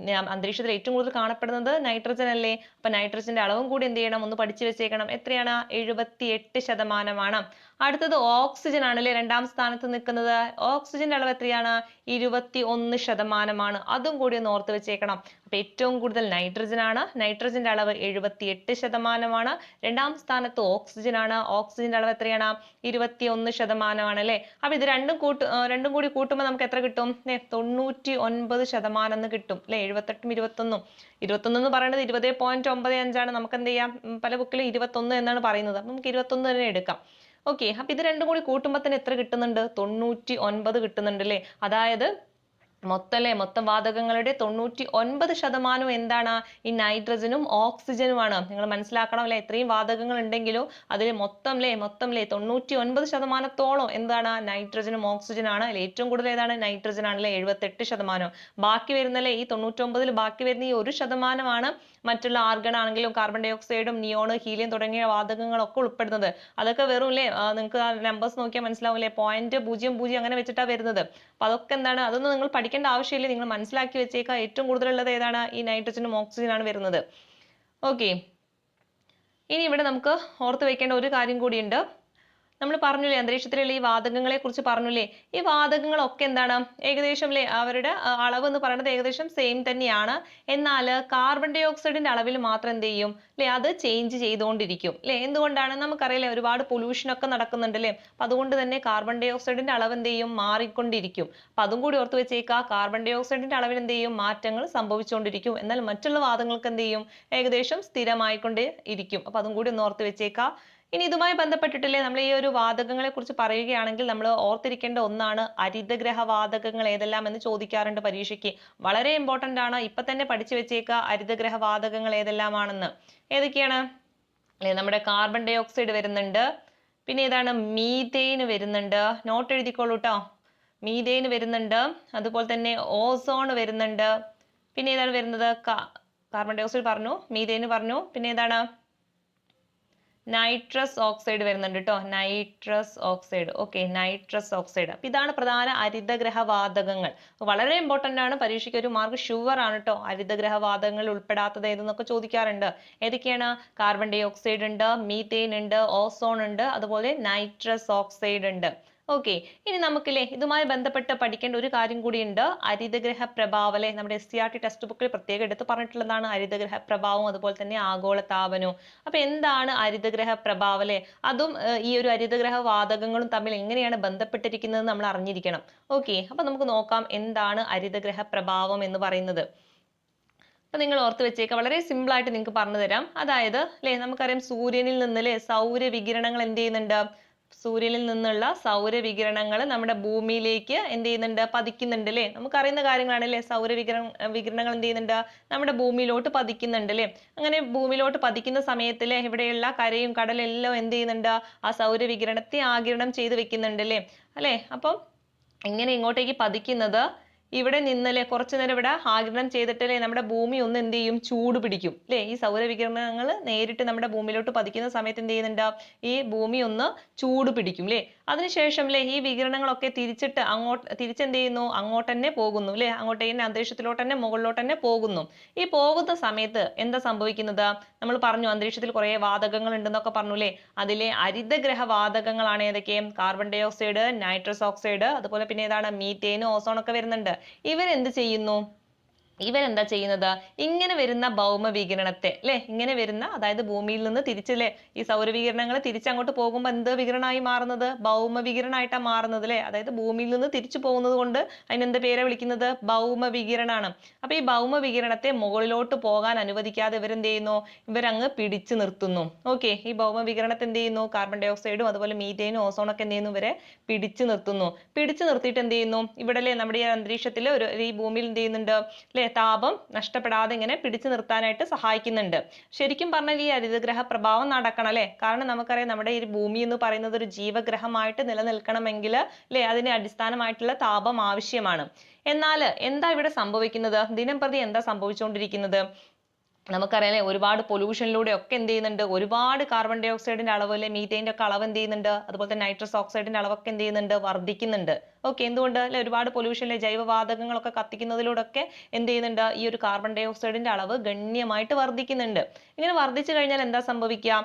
അന്തരീക്ഷത്തിൽ ഏറ്റവും കൂടുതൽ കാണപ്പെടുന്നത് നൈട്രജൻ അല്ലേ. അപ്പൊ നൈട്രജന്റെ അളവും കൂടി എന്ത് ചെയ്യണം? ഒന്ന് പഠിച്ചു വെച്ചേക്കണം. എത്രയാണ്? 78%. അടുത്തത് ഓക്സിജൻ ആണ് അല്ലെ, രണ്ടാം സ്ഥാനത്ത് നിൽക്കുന്നത്. ഓക്സിജന്റെ അളവ് എത്രയാണ്? 21%. അതും കൂടി ഒന്ന് ഓർത്ത് വെച്ചേക്കണം. അപ്പൊ ഏറ്റവും കൂടുതൽ നൈട്രജൻ ആണ്. നൈട്രജന്റെ അളവ് 78%. രണ്ടാം സ്ഥാനത്ത് ഓക്സിജൻ ആണ്. ഓക്സിജന്റെ അളവ് എത്രയാണ്? 21% അല്ലെ. അപ്പൊ ഇത് രണ്ടും കൂടി കൂട്ടുമ്പോൾ നമുക്ക് എത്ര കിട്ടും? 99% എന്ന് കിട്ടും അല്ലെ. 78ഉം 21. 21 എന്ന് പറയുന്നത് 20.95 ആണ്. നമുക്ക് എന്ത് ചെയ്യാം? പല ബുക്കിലും 21 എന്നാണ് പറയുന്നത്. അപ്പൊ നമുക്ക് 21 തന്നെ എടുക്കാം. ഓക്കെ, അപ്പൊ ഇത് രണ്ടും കൂടി കൂട്ടുമ്പോൾ തന്നെ എത്ര കിട്ടുന്നുണ്ട്? 99 കിട്ടുന്നുണ്ട് അല്ലെ. അതായത് മൊത്തം വാതകങ്ങളുടെ 99% എന്താണ്? ഈ നൈട്രജനും ഓക്സിജനുമാണ്. നിങ്ങൾ മനസ്സിലാക്കണം അല്ലെ, ഇത്രയും വാതകങ്ങൾ ഉണ്ടെങ്കിലും അതിൽ മൊത്തം 99% എന്താണ്? നൈട്രജനും ഓക്സിജനാണ്. അതിൽ ഏറ്റവും കൂടുതൽ ഏതാണ്? നൈട്രജൻ ആണ്, 78%. ബാക്കി വരുന്നല്ലേ ഈ 99-ൽ ബാക്കി വരുന്ന ഈ 1% മറ്റുള്ള ആർഗൺ ആണെങ്കിലും കാർബൺ ഡൈ ഓക്സൈഡും നിയോൺ, ഹീലിയം തുടങ്ങിയ വാതകങ്ങളൊക്കെ ഉൾപ്പെടുന്നത്. അതൊക്കെ വെറും നിങ്ങൾക്ക് നമ്പേഴ്സ് നോക്കിയാൽ മനസ്സിലാവില്ലേ, 0.00 അങ്ങനെ വെച്ചിട്ടാണ് വരുന്നത്. അപ്പൊ അതൊക്കെ എന്താണ്? അതൊന്നും നിങ്ങൾ പഠിക്കേണ്ട ആവശ്യമില്ല, നിങ്ങൾ മനസ്സിലാക്കി വെച്ചേക്കുക. ഏറ്റവും കൂടുതലുള്ളത് ഏതാണ്? ഈ നൈട്രജനും ഓക്സിജനാണ് വരുന്നത്. ഓക്കെ, ഇനി ഇവിടെ നമുക്ക് ഓർത്ത് വെക്കേണ്ട ഒരു കാര്യം കൂടിയുണ്ട്. നമ്മൾ പറഞ്ഞില്ലേ അന്തരീക്ഷത്തിലുള്ള ഈ വാതകങ്ങളെ കുറിച്ച് പറഞ്ഞില്ലേ, ഈ വാതകങ്ങളൊക്കെ എന്താണ്? ഏകദേശം അവരുടെ അളവ് എന്ന് പറയുന്നത് ഏകദേശം സെയിം തന്നെയാണ്. എന്നാൽ കാർബൺ ഡൈ ഓക്സൈഡിന്റെ അളവിൽ മാത്രം എന്ത് ചെയ്യും അത് ചേഞ്ച് ചെയ്തുകൊണ്ടിരിക്കും. എന്തുകൊണ്ടാണ്? നമുക്കറിയില്ലേ, ഒരുപാട് പൊല്യൂഷൻ ഒക്കെ നടക്കുന്നുണ്ട് അല്ലേ. അപ്പൊ അതുകൊണ്ട് തന്നെ കാർബൺ ഡൈ ഓക്സൈഡിന്റെ അളവ് എന്ത് ചെയ്യും? മാറിക്കൊണ്ടിരിക്കും. അപ്പൊ അതും കൂടി ഓർത്ത് വെച്ചേക്കുക. കാർബൺ ഡൈ ഓക്സൈഡിന്റെ അളവിൽ എന്ത് ചെയ്യും? മാറ്റങ്ങൾ സംഭവിച്ചുകൊണ്ടിരിക്കും. എന്നാൽ മറ്റുള്ള വാതകങ്ങൾക്ക് എന്ത് ചെയ്യും? ഏകദേശം സ്ഥിരമായിക്കൊണ്ടേ ഇരിക്കും. അപ്പൊ അതും കൂടി ഒന്ന് ഓർത്ത് വെച്ചേക്കുക. ഇനി ഇതുമായി ബന്ധപ്പെട്ടിട്ടില്ലേ നമ്മൾ ഈ ഒരു വാതകങ്ങളെ കുറിച്ച് പറയുകയാണെങ്കിൽ നമ്മൾ ഓർത്തിരിക്കേണ്ട ഒന്നാണ് ഹരിതഗ്രഹ വാതകങ്ങൾ ഏതെല്ലാം എന്ന് ചോദിക്കാറുണ്ട് പരീക്ഷയ്ക്ക്. വളരെ ഇമ്പോർട്ടന്റ് ആണ്, ഇപ്പൊ തന്നെ പഠിച്ചു വെച്ചേക്കുക ഹരിതഗ്രഹ വാതകങ്ങൾ ഏതെല്ലാമാണെന്ന്. ഏതൊക്കെയാണ്? നമ്മുടെ കാർബൺ ഡൈ ഓക്സൈഡ് വരുന്നുണ്ട്, പിന്നെ ഏതാണ്? മീഥെയ്ൻ വരുന്നുണ്ട്. നോട്ട് എഴുതിക്കോളൂ ട്ടോ. മീഥെയ്ൻ വരുന്നുണ്ട്, അതുപോലെ തന്നെ ഓസോൺ വരുന്നുണ്ട്. പിന്നെ ഏതാണ് വരുന്നത്? കാർബൺ ഡൈ ഓക്സൈഡ് പറഞ്ഞു, മീഥെയ്ൻ പറഞ്ഞു, പിന്നെ ഏതാണ്? നൈട്രസ് ഓക്സൈഡ് വരുന്നുണ്ട് കേട്ടോ. Nitrous oxide. Okay, nitrous oxide. അപ്പൊ ഇതാണ് പ്രധാന ഹരിതഗ്രഹ വാതകങ്ങൾ. വളരെ ഇമ്പോർട്ടന്റ് ആണ്, പരീക്ഷയ്ക്ക് ഒരു മാർക്ക് ഷുവർ ആണ് കേട്ടോ. ഹരിതഗ്രഹ വാതകങ്ങൾ ഉൾപ്പെടാത്തത് ഏതെന്നൊക്കെ ചോദിക്കാറുണ്ട്. ഏതൊക്കെയാണ്? കാർബൺ ഡൈ ഓക്സൈഡ് ഉണ്ട്, മീഥെയ്ൻ ഉണ്ട്, ഓസോൺ ഉണ്ട്, അതുപോലെ നൈട്രസ് ഓക്സൈഡ് ഉണ്ട്. ഓക്കെ, ഇനി നമുക്കില്ലേ ഇതുമായി ബന്ധപ്പെട്ട് പഠിക്കേണ്ട ഒരു കാര്യം കൂടിയുണ്ട്. ഹരിതഗ്രഹ പ്രഭാവം നമ്മുടെ SCERT ടെക്സ്റ്റ് ബുക്കിൽ പ്രത്യേകം എടുത്ത് പറഞ്ഞിട്ടുള്ളതാണ് ഹരിതഗ്രഹ പ്രഭാവവും അതുപോലെ തന്നെ ആഗോളതാപനവും. അപ്പൊ എന്താണ് ഹരിതഗ്രഹ പ്രഭാവം അതും ഈ ഒരു ഹരിതഗ്രഹ വാതകങ്ങളും തമ്മിൽ എങ്ങനെയാണ് ബന്ധപ്പെട്ടിരിക്കുന്നത് നമ്മൾ അറിഞ്ഞിരിക്കണം. ഓക്കെ, അപ്പൊ നമുക്ക് നോക്കാം എന്താണ് ഹരിതഗ്രഹ പ്രഭാവം എന്ന് പറയുന്നത്. അപ്പൊ നിങ്ങൾ ഓർത്ത് വെച്ചേക്കുക, വളരെ സിമ്പിൾ ആയിട്ട് നിങ്ങൾക്ക് പറഞ്ഞു തരാം. അതായത് നമുക്കറിയാം സൂര്യനിൽ നിന്ന് സൗരവികിരണങ്ങൾ എന്ത് ചെയ്യുന്നുണ്ട്? സൂര്യനിൽ നിന്നുള്ള സൗരവികിരണങ്ങൾ നമ്മുടെ ഭൂമിയിലേക്ക് എന്ത് ചെയ്യുന്നുണ്ട്? പതിക്കുന്നുണ്ട് അല്ലേ. നമുക്കറിയുന്ന കാര്യങ്ങളാണ് വികിരണങ്ങൾ എന്ത് ചെയ്യുന്നുണ്ട്? നമ്മുടെ ഭൂമിയിലോട്ട് പതിക്കുന്നുണ്ട് അല്ലേ. അങ്ങനെ ഭൂമിയിലോട്ട് പതിക്കുന്ന സമയത്ത് ഇവിടെയുള്ള കരയും കടലും എല്ലാം എന്ത് ചെയ്യുന്നുണ്ട്? ആ സൗരവികിരണത്തെ ആഗിരണം ചെയ്ത് വെക്കുന്നുണ്ട് അല്ലേ. അപ്പം ഇങ്ങനെ ഇങ്ങോട്ടേക്ക് പതിക്കുന്നത് ഇവിടെ നിന്നല്ലേ കുറച്ചു നേരം ഇവിടെ ആഗിരണം ചെയ്തിട്ടല്ലേ നമ്മുടെ ഭൂമി ഒന്ന് എന്ത് ചെയ്യും? ചൂട് പിടിക്കും ഈ സൗരവികിരണങ്ങൾ നേരിട്ട് നമ്മുടെ ഭൂമിയിലോട്ട് പതിക്കുന്ന സമയത്ത് എന്ത് ചെയ്യുന്നുണ്ട്? ഈ ഭൂമി ഒന്ന് ചൂട് പിടിക്കും അതിനുശേഷം ഈ വികിരണങ്ങളൊക്കെ തിരിച്ചെന്ത് ചെയ്യുന്നു? അങ്ങോട്ട് തന്നെ പോകുന്നു അങ്ങോട്ട് തന്നെ അന്തരീക്ഷത്തിലോട്ട് തന്നെ മുകളിലോട്ട് തന്നെ പോകുന്നു. ഈ പോകുന്ന സമയത്ത് എന്താ സംഭവിക്കുന്നത്? നമ്മൾ പറഞ്ഞു അന്തരീക്ഷത്തിൽ കുറെ വാതകങ്ങൾ ഉണ്ടെന്നൊക്കെ പറഞ്ഞു അതിലെ ഹരിതഗ്രഹ വാതകങ്ങളാണ് ഏതൊക്കെ? Carbon dioxide, nitrous oxide, അതുപോലെ പിന്നെ ഏതാണ്? മീഥെയ്ൻ, ഓസോൺ ഒക്കെ വരുന്നുണ്ട്. ഇവരെന്ത് ചെയ്യുന്നു? ഇവരെന്താ ചെയ്യുന്നത്? ഇങ്ങനെ വരുന്ന ഭൗമവികിരണത്തെ ഇങ്ങനെ വരുന്ന, അതായത് ഭൂമിയിൽ നിന്ന് തിരിച്ചല്ലേ ഈ സൗരവികിരണങ്ങൾ തിരിച്ചങ്ങോട്ട് പോകുമ്പോൾ എന്ത് വികിരണമായി മാറുന്നത്? ഭൗമവികിരണമായിട്ടാണ് മാറുന്നത് അതായത് ഭൂമിയിൽ നിന്ന് തിരിച്ചു പോകുന്നത് കൊണ്ട് അതിനെന്ത് പേരാ വിളിക്കുന്നത്? ഭൗമവികിരണമാണ്. അപ്പൊ ഈ ഭൗമവികിരണത്തെ മുകളിലോട്ട് പോകാൻ അനുവദിക്കാതെ ഇവരെന്ത് ചെയ്യുന്നു? ഇവരങ്ങ് പിടിച്ചു നിർത്തുന്നു. ഓക്കെ, ഈ ഭൗമവികിരണത്തെ എന്ത് ചെയ്യുന്നു? കാർബൺ ഡൈ ഓക്സൈഡും അതുപോലെ മീഥെയ്നും ഓസോണൊക്കെ എന്ത് ചെയ്യുന്നു? ഇവരെ പിടിച്ചു നിർത്തുന്നു. പിടിച്ചു നിർത്തിയിട്ട് എന്ത് ചെയ്യുന്നു? ഇവിടെ നമ്മുടെ ഈ അന്തരീക്ഷത്തിൽ ഈ ഭൂമിയിൽ എന്ത് ചെയ്യുന്നുണ്ട് താപം നഷ്ടപ്പെടാതെ ഇങ്ങനെ പിടിച്ചു നിർത്താനായിട്ട് സഹായിക്കുന്നുണ്ട്. ശരിക്കും പറഞ്ഞാൽ ഈ ഹരിതഗ്രഹ പ്രഭാവം നടക്കണം കാരണം നമുക്കറിയാം നമ്മുടെ ഈ ഭൂമി എന്ന് പറയുന്നത് ഒരു ജീവഗ്രഹമായിട്ട് നിലനിൽക്കണമെങ്കിൽ അതിന് അടിസ്ഥാനമായിട്ടുള്ള താപം ആവശ്യമാണ്. എന്നാൽ എന്താ ഇവിടെ സംഭവിക്കുന്നത്? ദിനംപ്രതി എന്താ സംഭവിച്ചുകൊണ്ടിരിക്കുന്നത്? നമുക്കറിയാം ഒരുപാട് പൊല്യൂഷനിലൂടെ ഒക്കെ എന്ത് ചെയ്യുന്നുണ്ട്? ഒരുപാട് കാർബൺ ഡൈ ഓക്സൈഡിന്റെ അളവ് മീഥെയിന്റെ ഒക്കെ അളവ് എന്ത് ചെയ്യുന്നുണ്ട്? അതുപോലെ തന്നെ നൈട്രസ് ഓക്സൈഡിന്റെ അളവൊക്കെ എന്ത് ചെയ്യുന്നുണ്ട്? വർദ്ധിക്കുന്നുണ്ട്. ഓക്കെ, എന്തുകൊണ്ട്? ഒരുപാട് പൊല്യൂഷനിലെ ജൈവവാതകങ്ങളൊക്കെ കത്തിക്കുന്നതിലൂടെ ഒക്കെ എന്ത് ചെയ്യുന്നുണ്ട്? ഈ ഒരു കാർബൺ ഡൈ ഓക്സൈഡിന്റെ അളവ് ഗണ്യമായിട്ട് വർദ്ധിക്കുന്നുണ്ട്. ഇങ്ങനെ വർദ്ധിച്ചു കഴിഞ്ഞാൽ എന്താ സംഭവിക്കുക?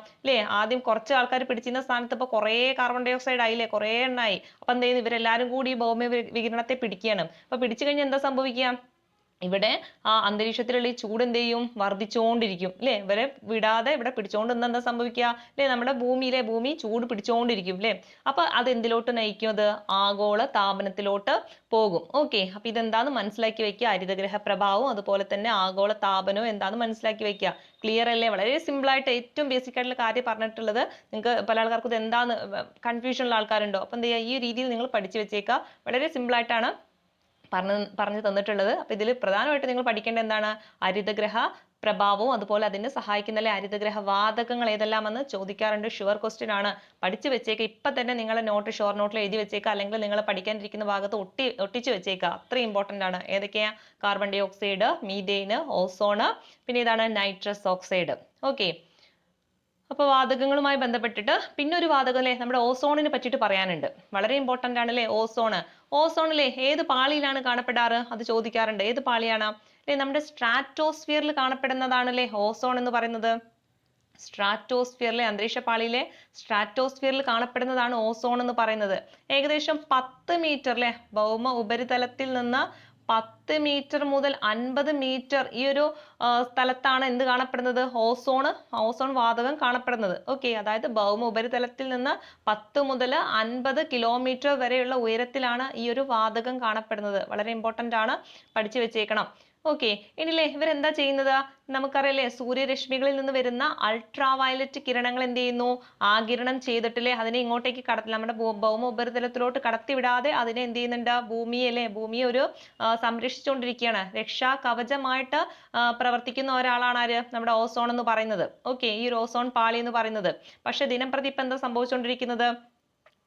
ആദ്യം കുറച്ച് ആൾക്കാർ പിടിച്ചിരുന്ന സ്ഥാനത്ത് ഇപ്പൊ കുറെ കാർബൺ ഡൈ ഓക്സൈഡ് ആയില്ലേ, കുറെ എണ്ണായി. അപ്പൊ എന്ത് ചെയ്യുന്നു? ഇവരെല്ലാരും കൂടി ഈ ഭൗമ വികിരണത്തെ പിടിക്കുകയാണ്. അപ്പൊ പിടിച്ചു കഴിഞ്ഞാൽ എന്താ സംഭവിക്കുക? ഇവിടെ ആ അന്തരീക്ഷത്തിലുള്ള ഈ ചൂട് എന്ത് ചെയ്യും? വർദ്ധിച്ചുകൊണ്ടിരിക്കും ഇവരെ വിടാതെ ഇവിടെ പിടിച്ചോണ്ട് എന്താ സംഭവിക്കുക? നമ്മുടെ ഭൂമി ചൂട് പിടിച്ചോണ്ടിരിക്കും അപ്പൊ അത് എന്തിലോട്ട് നയിക്കും? അത് ആഗോള താപനത്തിലോട്ട് പോകും. ഓക്കെ, അപ്പൊ ഇതെന്താന്ന് മനസ്സിലാക്കി വെക്കുക. ഹരിതഗ്രഹ പ്രഭാവവും അതുപോലെ തന്നെ ആഗോള താപനവും എന്താന്ന് മനസ്സിലാക്കി വെക്കുക. ക്ലിയർ അല്ലേ? വളരെ സിമ്പിൾ ആയിട്ട് ഏറ്റവും ബേസിക് ആയിട്ടുള്ള കാര്യം പറഞ്ഞിട്ടുള്ളത്. നിങ്ങൾക്ക് പല ആൾക്കാർക്കും ഇത് എന്താന്ന് കൺഫ്യൂഷൻ ഉള്ള ആൾക്കാരുണ്ടോ? അപ്പൊ എന്ത് ചെയ്യുക? ഈ രീതിയിൽ നിങ്ങൾ പഠിച്ചു വെച്ചേക്കുക. വളരെ സിമ്പിൾ ആയിട്ടാണ് പറഞ്ഞു തന്നിട്ടുള്ളത്. അപ്പൊ ഇതിൽ പ്രധാനമായിട്ട് നിങ്ങൾ പഠിക്കേണ്ട എന്താണ്? ഹരിതഗ്രഹ പ്രഭാവവും അതുപോലെ അതിനെ സഹായിക്കുന്ന ഹരിതഗ്രഹ വാതകങ്ങൾ ഏതെല്ലാമെന്ന് ചോദിക്കാറുണ്ട്. ഷുവർ ക്വസ്റ്റ്യൻ ആണ്, പഠിച്ചു വെച്ചേക്കുക. ഇപ്പൊ തന്നെ നിങ്ങളെ നോട്ട് ഷോർ നോട്ടിൽ എഴുതി വെച്ചേക്കുക, അല്ലെങ്കിൽ നിങ്ങൾ പഠിക്കാനിരിക്കുന്ന ഭാഗത്ത് ഒട്ടിച്ചു വെച്ചേക്കുക. അത്രയും ഇമ്പോർട്ടന്റ് ആണ്. ഏതൊക്കെയാ? Carbon dioxide, methane, ozone, പിന്നെ ഇതാണ് നൈട്രസ് ഓക്സൈഡ്. ഓക്കെ, അപ്പോൾ വാതകങ്ങളുമായി ബന്ധപ്പെട്ടിട്ട് പിന്നെ ഒരു വാതകം അല്ലേ നമ്മുടെ ഓസോണിനെ പറ്റിയിട്ട് പറയാനുണ്ട്. വളരെ ഇമ്പോർട്ടന്റ് ആണ് അല്ലേ ഓസോൺ. ഓസോണിലെ ഏത് പാളിയിലാണ് കാണപ്പെടാറ്? അത് ചോദിക്കാറുണ്ട്. ഏത് പാളിയാണ്? അല്ലെ നമ്മുടെ സ്ട്രാറ്റോസ്ഫിയറിൽ കാണപ്പെടുന്നതാണല്ലേ ഓസോൺ എന്ന് പറയുന്നത്. സ്ട്രാറ്റോസ്ഫിയറിലെ അന്തരീക്ഷ പാളിയിലെ സ്ട്രാറ്റോസ്ഫിയറിൽ കാണപ്പെടുന്നതാണ് ഓസോൺ എന്ന് പറയുന്നത്. ഏകദേശം 10 മീറ്റർ അല്ലെ ഭൗമ ഉപരിതലത്തിൽ നിന്ന് 10 മീറ്റർ മുതൽ 50 മീറ്റർ ഈ ഒരു സ്ഥലത്താണ് എന്ത് കാണപ്പെടുന്നത്? ഓസോൺ വാതകം കാണപ്പെടുന്നത്. ഓക്കെ, അതായത് ഭൗമ ഉപരിതലത്തിൽ നിന്ന് 10 മുതൽ 50 കിലോമീറ്റർ വരെയുള്ള ഉയരത്തിലാണ് ഈ ഒരു വാതകം കാണപ്പെടുന്നത്. വളരെ ഇമ്പോർട്ടന്റ് ആണ്, പഠിച്ചു വെച്ചേക്കണം. ഓക്കെ, ഇനിയില്ലേ ഇവരെന്താ ചെയ്യുന്നത്? നമുക്കറിയാലേ സൂര്യരശ്മികളിൽ നിന്ന് വരുന്ന അൾട്രാ വയലറ്റ് കിരണങ്ങൾ എന്ത് ചെയ്യുന്നു? ആഗിരണം ചെയ്തിട്ടില്ലേ അതിനെ ഇങ്ങോട്ടേക്ക് നമ്മുടെ ഭൗമ ഉപരിതലത്തിലോട്ട് കടത്തിവിടാതെ അതിനെ എന്ത് ചെയ്യുന്നുണ്ട്? ഭൂമിയെ ഒരു സംരക്ഷിച്ചുകൊണ്ടിരിക്കുകയാണ്. രക്ഷാ കവചമായിട്ട് പ്രവർത്തിക്കുന്ന ഒരാളാണ് ആര്? നമ്മുടെ ഓസോൺ എന്ന് പറയുന്നത്. ഓക്കെ, ഈ ഒരു ഓസോൺ പാളി എന്ന് പറയുന്നത്. പക്ഷെ ദിനംപ്രതി ഇപ്പൊ എന്താ സംഭവിച്ചുകൊണ്ടിരിക്കുന്നത്?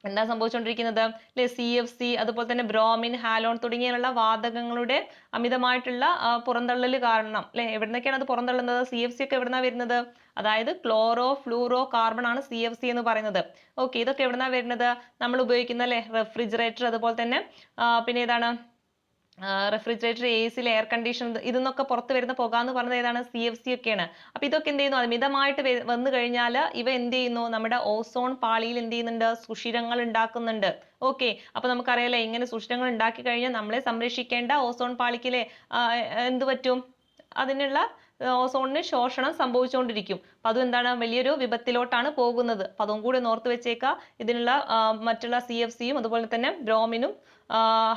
അല്ലെ CFC അതുപോലെ തന്നെ ബ്രോമിൻ, ഹാലോൺ തുടങ്ങിയുള്ള വാതകങ്ങളുടെ അമിതമായിട്ടുള്ള പുറന്തള്ളൽ കാരണം അല്ലെ എവിടുന്നൊക്കെയാണ് അത് പുറന്തള്ളുന്നത്? CFC ഒക്കെ എവിടുന്നാ വരുന്നത്? അതായത് ക്ലോറോ ഫ്ലൂറോ കാർബൺ ആണ് CFC എന്ന് പറയുന്നത്. ഓക്കെ, ഇതൊക്കെ എവിടുന്നാ വരുന്നത്? നമ്മൾ ഉപയോഗിക്കുന്ന അല്ലെ റെഫ്രിജറേറ്റർ, അതുപോലെ തന്നെ പിന്നെ ഏതാണ് റെഫ്രിജറേറ്റർ, AC, എയർ കണ്ടീഷൻ, ഇതൊക്കെ പുറത്ത് വരുന്ന പുക എന്ന് പറയുന്നത് ഏതാണ്? CFC ഒക്കെയാണ്. അപ്പൊ ഇതൊക്കെ എന്ത് ചെയ്യുന്നു? അമിതമായിട്ട് വന്നു കഴിഞ്ഞാൽ ഇവ എന്ത് ചെയ്യുന്നു? നമ്മുടെ ഓസോൺ പാളിയിൽ എന്ത് ചെയ്യുന്നുണ്ട്? സുഷിരങ്ങൾ ഉണ്ടാക്കുന്നുണ്ട്. ഓക്കെ, അപ്പൊ നമുക്കറിയാലേ ഇങ്ങനെ സുഷിരങ്ങൾ ഉണ്ടാക്കി കഴിഞ്ഞാൽ നമ്മളെ സംരക്ഷിക്കേണ്ട ഓസോൺ പാളിക്കിലെ എന്ത് പറ്റും? അതിനുള്ള ഓസോണിന് ശോഷണം സംഭവിച്ചുകൊണ്ടിരിക്കും. അപ്പൊ അതും എന്താണ്? വലിയൊരു വിപത്തിലോട്ടാണ് പോകുന്നത്. അപ്പൊ അതും കൂടി ഓർത്ത് വെച്ചേക്കുക. ഇതിനുള്ള മറ്റുള്ള CFCയും അതുപോലെ തന്നെ ബ്രോമിനും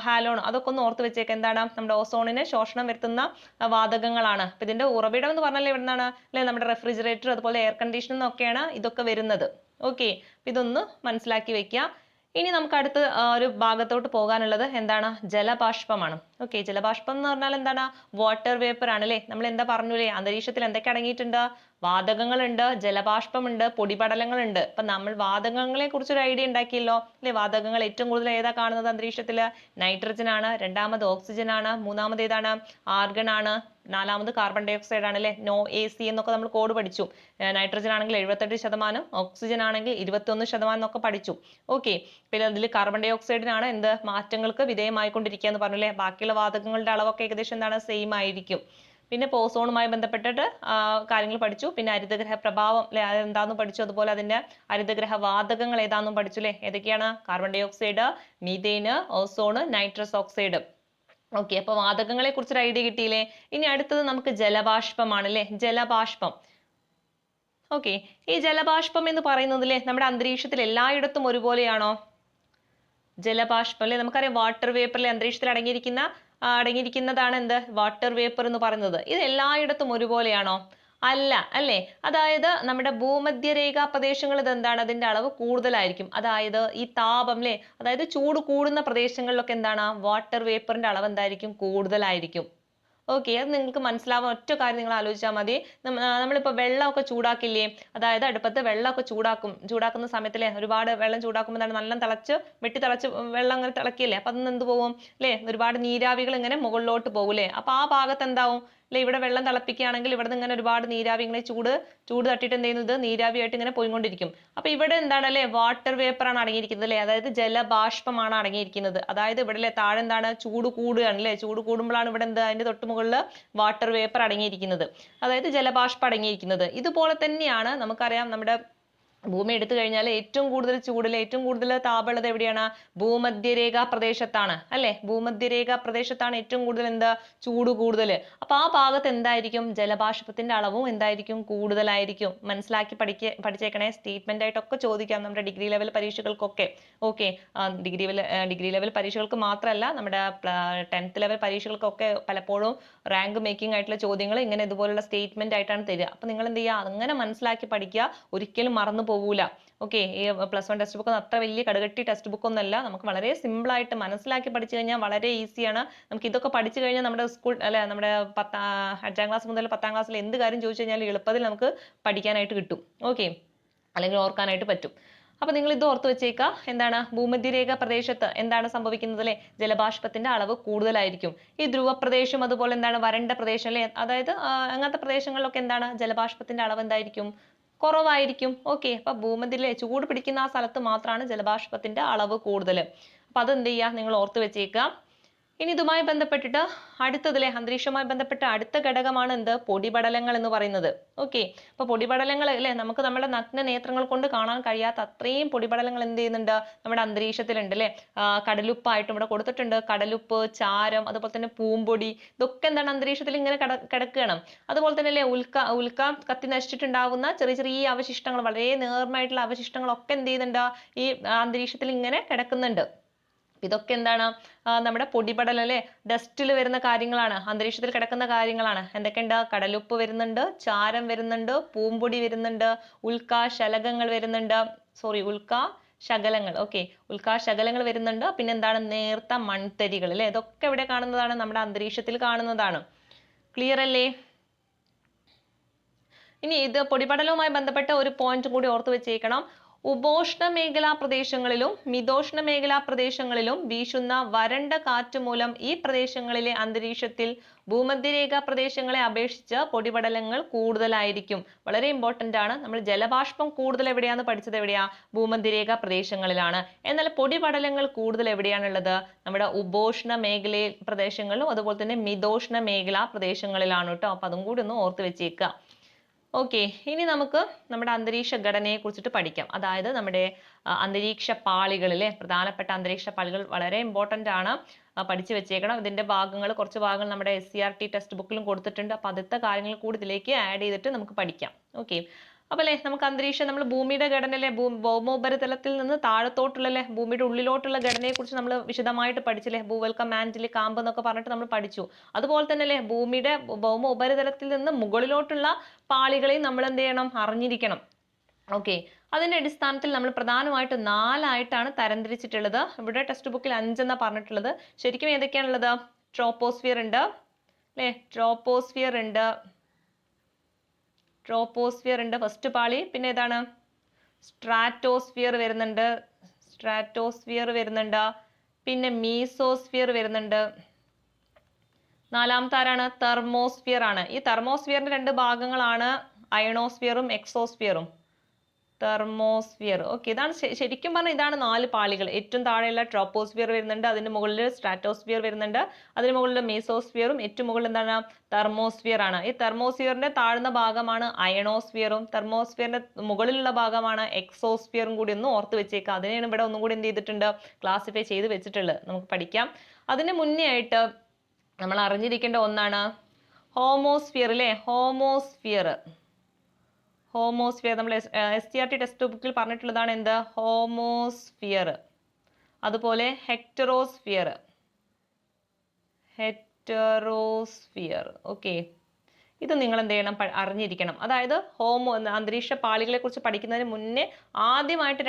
ഹാലോൺ അതൊക്കെ ഒന്ന് ഓർത്ത് വെച്ചേക്കുക. എന്താണ്? നമ്മുടെ ഓസോണിനെ ശോഷണം വരുത്തുന്ന വാതകങ്ങളാണ്. അപ്പൊ ഇതിന്റെ ഉറവിടം എന്ന് പറഞ്ഞാൽ എവിടുന്നാണ്? അല്ലെ നമ്മുടെ റെഫ്രിജറേറ്റർ അതുപോലെ എയർ കണ്ടീഷൻ എന്നൊക്കെയാണ് ഇതൊക്കെ വരുന്നത്. ഓക്കെ, ഇതൊന്ന് മനസ്സിലാക്കി വെക്കുക. ഇനി നമുക്ക് അടുത്ത ഒരു ഭാഗത്തോട്ട് പോകാനുള്ളത് എന്താണ്? ജലബാഷ്പമാണ്. ഓക്കെ, ജലബാഷ്പം എന്ന് പറഞ്ഞാൽ എന്താണ്? വാട്ടർ വേപ്പർ ആണ് അല്ലെ. നമ്മൾ എന്താ പറഞ്ഞൂലേ അന്തരീക്ഷത്തിൽ എന്തൊക്കെ അടങ്ങിയിട്ടുണ്ട്? വാതകങ്ങളുണ്ട്, ജലബാഷ്പമുണ്ട്, പൊടിപടലങ്ങളുണ്ട്. അപ്പൊ നമ്മൾ വാതകങ്ങളെ കുറിച്ച് ഒരു ഐഡിയ ഉണ്ടാക്കിയല്ലോ അല്ലെ. വാതകങ്ങൾ ഏറ്റവും കൂടുതൽ ഏതാ കാണുന്നത് അന്തരീക്ഷത്തില്? നൈട്രജൻ ആണ്, രണ്ടാമത് ഓക്സിജൻ ആണ്, മൂന്നാമത് ഏതാണ്? ആർഗൺ ആണ്, നാലാമത് കാർബൺ ഡൈ ഓക്സൈഡ് ആണ് അല്ലെ. NOAC എന്നൊക്കെ നമ്മൾ കോഡ് പഠിച്ചു. നൈട്രജൻ ആണെങ്കിൽ 78%, ഓക്സിജൻ ആണെങ്കിൽ 21% എന്നൊക്കെ പഠിച്ചു. ഓക്കെ, പിന്നെ അതിൽ കാർബൺ ഡൈ ഓക്സൈഡിനാണ് എന്ത്? മാറ്റങ്ങൾക്ക് വിധേയമായിക്കൊണ്ടിരിക്കുക എന്ന് പറഞ്ഞു അല്ലെ. ബാക്കിയുള്ള വാതകങ്ങളുടെ അളവൊക്കെ ഏകദേശം എന്താണ്? സെയിം ആയിരിക്കും. പിന്നെ ഓസോണുമായി ബന്ധപ്പെട്ടിട്ട് കാര്യങ്ങൾ പഠിച്ചു. പിന്നെ ഹരിതഗ്രഹ പ്രഭാവം അല്ലെ എന്താന്ന് പഠിച്ചു. അതുപോലെ അതിന്റെ ഹരിതഗ്രഹ വാതകങ്ങൾ ഏതാണെന്നും പഠിച്ചു അല്ലെ. ഏതൊക്കെയാണ്? Carbon dioxide, methane, ozone, nitrous oxide. Okay, അപ്പൊ വാതകങ്ങളെ കുറിച്ചൊരു ഐഡിയ കിട്ടിയില്ലേ. ഇനി അടുത്തത് നമുക്ക് ജലബാഷ്പമാണ് അല്ലെ. ജലബാഷ്പം. ഓക്കെ, ഈ ജലബാഷ്പം എന്ന് പറയുന്നത് അല്ലെ നമ്മുടെ അന്തരീക്ഷത്തിൽ എല്ലായിടത്തും ഒരുപോലെയാണോ? ജലബാഷ്പം അല്ലെ നമുക്കറിയാം വാട്ടർ വേപ്പറിലെ അന്തരീക്ഷത്തിൽ അടങ്ങിയിരിക്കുന്നതാണ് എന്ത്? വാട്ടർ വേപ്പർ എന്ന് പറയുന്നത്. ഇത് എല്ലായിടത്തും ഒരുപോലെയാണോ? അല്ല അല്ലെ. അതായത് നമ്മുടെ ഭൂമധ്യരേഖാ പ്രദേശങ്ങൾ ഇതെന്താണ്? അതിന്റെ അളവ് കൂടുതലായിരിക്കും. അതായത് ഈ താപം അല്ലെ, അതായത് ചൂട് കൂടുന്ന പ്രദേശങ്ങളിലൊക്കെ എന്താണ്? വാട്ടർ വേപ്പറിന്റെ അളവ് എന്തായിരിക്കും? കൂടുതലായിരിക്കും. ഓക്കെ, അത് നിങ്ങൾക്ക് മനസ്സിലാവാൻ ഒറ്റ കാര്യം നിങ്ങൾ ആലോചിച്ചാൽ മതി. നമ്മളിപ്പോൾ വെള്ളമൊക്കെ ചൂടാക്കില്ലേ, അതായത് അടുപ്പത്ത് വെള്ളമൊക്കെ ചൂടാക്കുന്ന സമയത്തില്ലേ ഒരുപാട് വെള്ളം ചൂടാക്കുമ്പോൾ നല്ല വെട്ടി തിളച്ച് വെള്ളം അങ്ങനെ തിളക്കില്ലേ. അപ്പൊ അതിന് എന്ത് പോകും അല്ലെ? ഒരുപാട് നീരാവികൾ ഇങ്ങനെ മുകളിലോട്ട് പോകും. അപ്പൊ ആ ഭാഗത്ത് എന്താവും അല്ലെ? ഇവിടെ വെള്ളം തിളപ്പിക്കുകയാണെങ്കിൽ ഇവിടെ നിന്ന് ഇങ്ങനെ ഒരുപാട് നീരാവി ഇങ്ങനെ ചൂട് തട്ടിയിട്ട് എന്ത് ചെയ്യുന്നത്? നീരാവിയായിട്ട് ഇങ്ങനെ പോയിക്കൊണ്ടിരിക്കും. അപ്പൊ ഇവിടെ എന്താണ് അല്ലെ? വാട്ടർ വേപ്പർ ആണ് അടങ്ങിയിരിക്കുന്നത് അല്ലെ. അതായത് ജലബാഷ്പമാണ് അടങ്ങിയിരിക്കുന്നത്. അതായത് ഇവിടെ താഴെ എന്താണ്? ചൂട് കൂടുകയാണ് അല്ലെ. ചൂട് കൂടുമ്പോഴാണ് ഇവിടെ എന്ത്? അതിന്റെ തൊട്ട് മുകളിൽ വാട്ടർ വേപ്പർ അടങ്ങിയിരിക്കുന്നത്, അതായത് ജലബാഷ്പം അടങ്ങിയിരിക്കുന്നത്. ഇതുപോലെ തന്നെയാണ് നമുക്കറിയാം നമ്മുടെ ഭൂമി എടുത്തു കഴിഞ്ഞാൽ ഏറ്റവും കൂടുതൽ ചൂടിൽ ഏറ്റവും കൂടുതൽ താപമുള്ളത് എവിടെയാണ്? ഭൂമധ്യരേഖാ പ്രദേശത്താണ് അല്ലെ. ഭൂമധ്യരേഖാ പ്രദേശത്താണ് ഏറ്റവും കൂടുതൽ എന്താ? ചൂട് കൂടുതൽ. അപ്പൊ ആ ഭാഗത്ത് എന്തായിരിക്കും? ജലബാഷ്പത്തിന്റെ അളവും എന്തായിരിക്കും? കൂടുതലായിരിക്കും. മനസ്സിലാക്കി പഠിച്ചേക്കണേ. സ്റ്റേറ്റ്മെന്റ് ആയിട്ടൊക്കെ ചോദിക്കാം നമ്മുടെ ഡിഗ്രി ലെവൽ പരീക്ഷകൾക്കൊക്കെ. ഓക്കെ, ഡിഗ്രി ലെവൽ പരീക്ഷകൾക്ക് മാത്രമല്ല നമ്മുടെ 10th ലെവൽ പരീക്ഷകൾക്കൊക്കെ പലപ്പോഴും റാങ്ക് മേക്കിംഗ് ആയിട്ടുള്ള ചോദ്യങ്ങൾ ഇങ്ങനെ ഇതുപോലുള്ള സ്റ്റേറ്റ്മെന്റ് ആയിട്ടാണ് തരിക. അപ്പൊ നിങ്ങൾ എന്ത് ചെയ്യുക? അങ്ങനെ മനസ്സിലാക്കി പഠിക്കുക, ഒരിക്കലും മറന്നു പോകൂല. ഓക്കെ, ഈ +1 ടെക്സ്റ്റ് ബുക്ക് അത്ര വലിയ കടുകട്ടി ടെക്സ്റ്റ് ബുക്ക് ഒന്നല്ല. നമുക്ക് വളരെ സിമ്പിൾ ആയിട്ട് മനസ്സിലാക്കി പഠിച്ചു കഴിഞ്ഞാൽ വളരെ ഈസിയാണ്. നമുക്ക് ഇതൊക്കെ പഠിച്ചു കഴിഞ്ഞാൽ നമ്മുടെ സ്കൂൾ അല്ലെ നമ്മുടെ 5ാം ക്ലാസ് മുതൽ 10ാം ക്ലാസ്സിൽ എന്ത് കാര്യം ചോദിച്ചു കഴിഞ്ഞാൽ എളുപ്പത്തിൽ നമുക്ക് പഠിക്കാനായിട്ട് കിട്ടും. ഓക്കെ, അല്ലെങ്കിൽ ഓർക്കാനായിട്ട് പറ്റും. അപ്പൊ നിങ്ങൾ ഇത് ഓർത്ത് വെച്ചേക്കുക. എന്താണ് ഭൂമധ്യരേഖ പ്രദേശത്ത് എന്താണ് സംഭവിക്കുന്നത് അല്ലെ, ജലബാഷ്പത്തിന്റെ അളവ് കൂടുതലായിരിക്കും. ഈ ധ്രുവപ്രദേശം അതുപോലെ എന്താണ് വരണ്ട പ്രദേശം അല്ലെ, അതായത് അങ്ങനത്തെ പ്രദേശങ്ങളിലൊക്കെ എന്താണ് ജലബാഷ്പത്തിന്റെ അളവ് എന്തായിരിക്കും, കുറവായിരിക്കും. ഓക്കെ, അപ്പൊ ഭൂമധ്യയിലെ ചൂട് പിടിക്കുന്ന ആ സ്ഥലത്ത് മാത്രമാണ് ജലബാഷ്പത്തിന്റെ അളവ് കൂടുതൽ. അപ്പൊ അത് എന്ത് ചെയ്യുക, നിങ്ങൾ ഓർത്ത് വെച്ചേക്കുക. ഇനി ഇതുമായി ബന്ധപ്പെട്ടിട്ട് അടുത്തതിലെ അന്തരീക്ഷവുമായി ബന്ധപ്പെട്ട അടുത്ത ഘടകമാണ് എന്ത്, പൊടിപടലങ്ങൾ എന്ന് പറയുന്നത്. ഓക്കെ, അപ്പൊ പൊടിപടലങ്ങൾ അല്ലെ, നമുക്ക് നമ്മുടെ നഗ്ന നേത്രങ്ങൾ കൊണ്ട് കാണാൻ കഴിയാത്ത അത്രയും പൊടിപടലങ്ങൾ എന്ത് ചെയ്യുന്നുണ്ട്, നമ്മുടെ അന്തരീക്ഷത്തിലുണ്ട് അല്ലെ. കടലുപ്പായിട്ടും ഇവിടെ കൊടുത്തിട്ടുണ്ട്. കടലുപ്പ്, ചാരം, അതുപോലെ തന്നെ പൂമ്പൊടി, ഇതൊക്കെ എന്താണ് അന്തരീക്ഷത്തിൽ ഇങ്ങനെ കിടക്കുകയാണ്. അതുപോലെ തന്നെ അല്ലെ ഉൽക്ക കത്തി നശിച്ചിട്ടുണ്ടാവുന്ന ചെറിയ ചെറിയ അവശിഷ്ടങ്ങൾ, വളരെ നേർമായിട്ടുള്ള അവശിഷ്ടങ്ങളൊക്കെ എന്ത് ചെയ്യുന്നുണ്ട്, ഈ അന്തരീക്ഷത്തിൽ ഇങ്ങനെ കിടക്കുന്നുണ്ട്. ഇതൊക്കെ എന്താണ്, നമ്മുടെ പൊടിപടലം അല്ലെ, ഡസ്റ്റിൽ വരുന്ന കാര്യങ്ങളാണ്, അന്തരീക്ഷത്തിൽ കിടക്കുന്ന കാര്യങ്ങളാണ്. എന്തൊക്കെയുണ്ട്, കടലുപ്പ് വരുന്നുണ്ട്, ചാരം വരുന്നുണ്ട്, പൂമ്പൊടി വരുന്നുണ്ട്, ഉൽക്കാശലകങ്ങൾ വരുന്നുണ്ട്. ഉൽക്കാശകലങ്ങൾ. ഓക്കെ, ഉൽക്കാശകലങ്ങൾ വരുന്നുണ്ട്. പിന്നെ എന്താണ്, നേർത്ത മൺതരികൾ അല്ലെ, ഇതൊക്കെ ഇവിടെ കാണുന്നതാണ്, നമ്മുടെ അന്തരീക്ഷത്തിൽ കാണുന്നതാണ്. ക്ലിയർ അല്ലേ? ഇനി ഇത് പൊടിപടലവുമായി ബന്ധപ്പെട്ട ഒരു പോയിന്റ് കൂടി ഓർത്തു വെച്ചേക്കണം. ഉപോഷ്ണ മേഖലാ പ്രദേശങ്ങളിലും മിതോഷ്ണ മേഖലാ പ്രദേശങ്ങളിലും വീശുന്ന വരണ്ട കാറ്റ് മൂലം ഈ പ്രദേശങ്ങളിലെ അന്തരീക്ഷത്തിൽ ഭൂമധ്യരേഖ പ്രദേശങ്ങളെ അപേക്ഷിച്ച് പൊടിപടലങ്ങൾ കൂടുതലായിരിക്കും. വളരെ ഇമ്പോർട്ടന്റ് ആണ്. നമ്മൾ ജലബാഷ്പം കൂടുതൽ എവിടെയാണ് പഠിച്ചത്, എവിടെയാ, ഭൂമധ്യരേഖ പ്രദേശങ്ങളിലാണ്. എന്നാൽ പൊടിപടലങ്ങൾ കൂടുതൽ എവിടെയാണുള്ളത്, നമ്മുടെ ഉപോഷ്ണ മേഖല പ്രദേശങ്ങളിലും അതുപോലെ തന്നെ മിതോഷ്ണ മേഖലാ പ്രദേശങ്ങളിലാണ് കേട്ടോ. അപ്പൊ അതും കൂടി ഒന്ന് ഓർത്ത് വെച്ചേക്കുക. ഓക്കെ, ഇനി നമുക്ക് നമ്മുടെ അന്തരീക്ഷ ഘടനയെ കുറിച്ചിട്ട് പഠിക്കാം. അതായത് നമ്മുടെ അന്തരീക്ഷ പാളികളിലെ പ്രധാനപ്പെട്ട അന്തരീക്ഷ പാളികൾ വളരെ ഇമ്പോർട്ടന്റ് ആണ്, പഠിച്ചു വെച്ചേക്കണം. ഇതിന്റെ ഭാഗങ്ങൾ, കുറച്ച് ഭാഗങ്ങൾ നമ്മുടെ SCERT ടെക്സ്റ്റ് ബുക്കിലും കൊടുത്തിട്ടുണ്ട്. അപ്പൊ ആദ്യത്തെ കാര്യങ്ങൾ കൂടി ഇതിലേക്ക് ആഡ് ചെയ്തിട്ട് നമുക്ക് പഠിക്കാം. ഓക്കെ, അപ്പൊ അല്ലെ നമുക്ക് അന്തരീക്ഷം, നമ്മൾ ഭൂമിയുടെ ഘടനയിലെ ഭൗമോപരിതലത്തിൽ നിന്ന് താഴത്തോട്ടുള്ള ഭൂമിയുടെ ഉള്ളിലോട്ടുള്ള ഘടനയെ കുറിച്ച് നമ്മൾ വിശദമായിട്ട് പഠിച്ചില്ലേ. ഭൂവൽക്കം, മാന്റിൽ, കാമ്പ് എന്നൊക്കെ പറഞ്ഞിട്ട് നമ്മൾ പഠിച്ചു. അതുപോലെ തന്നെ അല്ലെ ഭൂമിയുടെ ഭൗമ ഉപരിതലത്തിൽ നിന്ന് മുകളിലോട്ടുള്ള പാളികളെയും നമ്മൾ എന്ത് ചെയ്യണം, അറിഞ്ഞിരിക്കണം. ഓക്കെ, അതിന്റെ അടിസ്ഥാനത്തിൽ നമ്മൾ പ്രധാനമായിട്ട് 4ആയിട്ടാണ് തരംതിരിച്ചിട്ടുള്ളത്. ഇവിടെ ടെക്സ്റ്റ് ബുക്കിൽ 5 എന്നാ പറഞ്ഞിട്ടുള്ളത്. ശരിക്കും ഏതൊക്കെയാണുള്ളത്, ട്രോപ്പോസ്ഫിയർ ഉണ്ട് അല്ലെ, ട്രോപ്പോസ്ഫിയർ ഉണ്ട് ഫസ്റ്റ് പാളി. പിന്നെ ഏതാണ്, സ്ട്രാറ്റോസ്ഫിയർ വരുന്നുണ്ട്, പിന്നെ മീസോസ്ഫിയർ വരുന്നുണ്ട്. 4ാമത്തെ ആരാണ്, തെർമോസ്ഫിയർ ആണ്. ഈ തെർമോസ്ഫിയറിന്റെ 2 ഭാഗങ്ങളാണ് അയണോസ്ഫിയറും എക്സോസ്ഫിയറും. തെർമോസ്ഫിയർ. ഓക്കെ, ഇതാണ് ശരിക്കും പറഞ്ഞാൽ ഇതാണ് 4 പാളികൾ. ഏറ്റവും താഴെയുള്ള ട്രോപ്പോസ്ഫിയർ വരുന്നുണ്ട്, അതിന്റെ മുകളിൽ സ്ട്രാറ്റോസ്ഫിയർ വരുന്നുണ്ട്, അതിന് മുകളിൽ മീസോസ്ഫിയറും, ഏറ്റവും മുകളിൽ എന്താണ്, തെർമോസ്ഫിയർ ആണ്. ഈ തെർമോസ്ഫിയറിന്റെ താഴ്ന്ന ഭാഗമാണ് അയണോസ്ഫിയറും, തെർമോസ്ഫിയറിന്റെ മുകളിലുള്ള ഭാഗമാണ് എക്സോസ്ഫിയറും കൂടി ഒന്ന് ഓർത്ത് വെച്ചേക്കുക. അതിനെയാണ് ഇവിടെ ഒന്നും കൂടി എന്ത് ചെയ്തിട്ടുണ്ട്, ക്ലാസിഫൈ ചെയ്ത് വെച്ചിട്ടുള്ളത്. നമുക്ക് പഠിക്കാം. അതിന് മുന്നേ ആയിട്ട് നമ്മൾ അറിഞ്ഞിരിക്കേണ്ട ഒന്നാണ് ഹോമോസ്ഫിയർ അല്ലെ. ഹോമോസ്ഫിയർ നമ്മൾ SCERT ടെക്സ്റ്റ് ബുക്കിൽ പറഞ്ഞിട്ടുള്ളതാണ്. എന്ത്, ഹോമോസ്ഫിയർ. അതുപോലെ ഹെക്ടറോസ്ഫിയർ. ഓക്കെ, ഇത് നിങ്ങൾ എന്ത് ചെയ്യണം, അറിഞ്ഞിരിക്കണം. അതായത് അന്തരീക്ഷ പാളികളെ കുറിച്ച് പഠിക്കുന്നതിന് മുന്നേ ആദ്യമായിട്ട്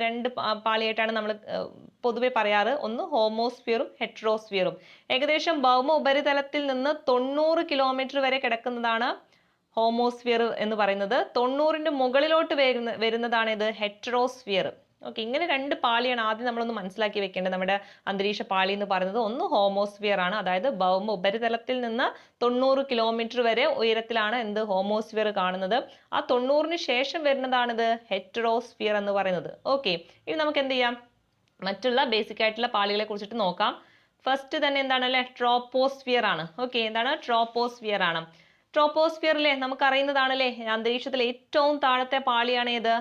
രണ്ട് പാളിയായിട്ടാണ് നമ്മൾ പൊതുവെ പറയാറ്. ഒന്ന് ഹോമോസ്ഫിയറും ഹെറ്ററോസ്ഫിയറും. ഏകദേശം ഭൗമ ഉപരിതലത്തിൽ നിന്ന് 90 കിലോമീറ്റർ വരെ കിടക്കുന്നതാണ് ഹോമോസ്ഫിയർ എന്ന് പറയുന്നത്. 90ന്റെ മുകളിലോട്ട് വരുന്നതാണ് ഇത് ഹെറ്ററോസ്ഫിയർ. ഓക്കെ, ഇങ്ങനെ 2 പാളിയാണ് ആദ്യം നമ്മളൊന്ന് മനസ്സിലാക്കി വെക്കേണ്ടത്. നമ്മുടെ അന്തരീക്ഷ പാളി എന്ന് പറയുന്നത് ഒന്ന് ഹോമോസ്ഫിയർ ആണ്, അതായത് ഭൗമ ഉപരിതലത്തിൽ നിന്ന് 90 കിലോമീറ്റർ വരെ ഉയരത്തിലാണ് എന്ത്, ഹോമോസ്ഫിയർ കാണുന്നത്. ആ 90ന് ശേഷം വരുന്നതാണിത് ഹെറ്ററോസ്ഫിയർ എന്ന് പറയുന്നത്. ഓക്കെ, ഇനി നമുക്ക് എന്ത് ചെയ്യാം, മറ്റുള്ള ബേസിക് ആയിട്ടുള്ള പാളികളെ കുറിച്ചിട്ട് നോക്കാം. ഫസ്റ്റ് തന്നെ എന്താണ് അല്ലെ, ട്രോപ്പോസ്ഫിയർ ആണ്. ഓക്കെ, എന്താണ്, ട്രോപ്പോസ്ഫിയർ ആണ്. ട്രോപ്പോസ്ഫിയറിലെ നമുക്കറിയുന്നതാണല്ലേ, അന്തരീക്ഷത്തിൽ ഏറ്റവും താഴത്തെ പാളിയാണ് ഏത്,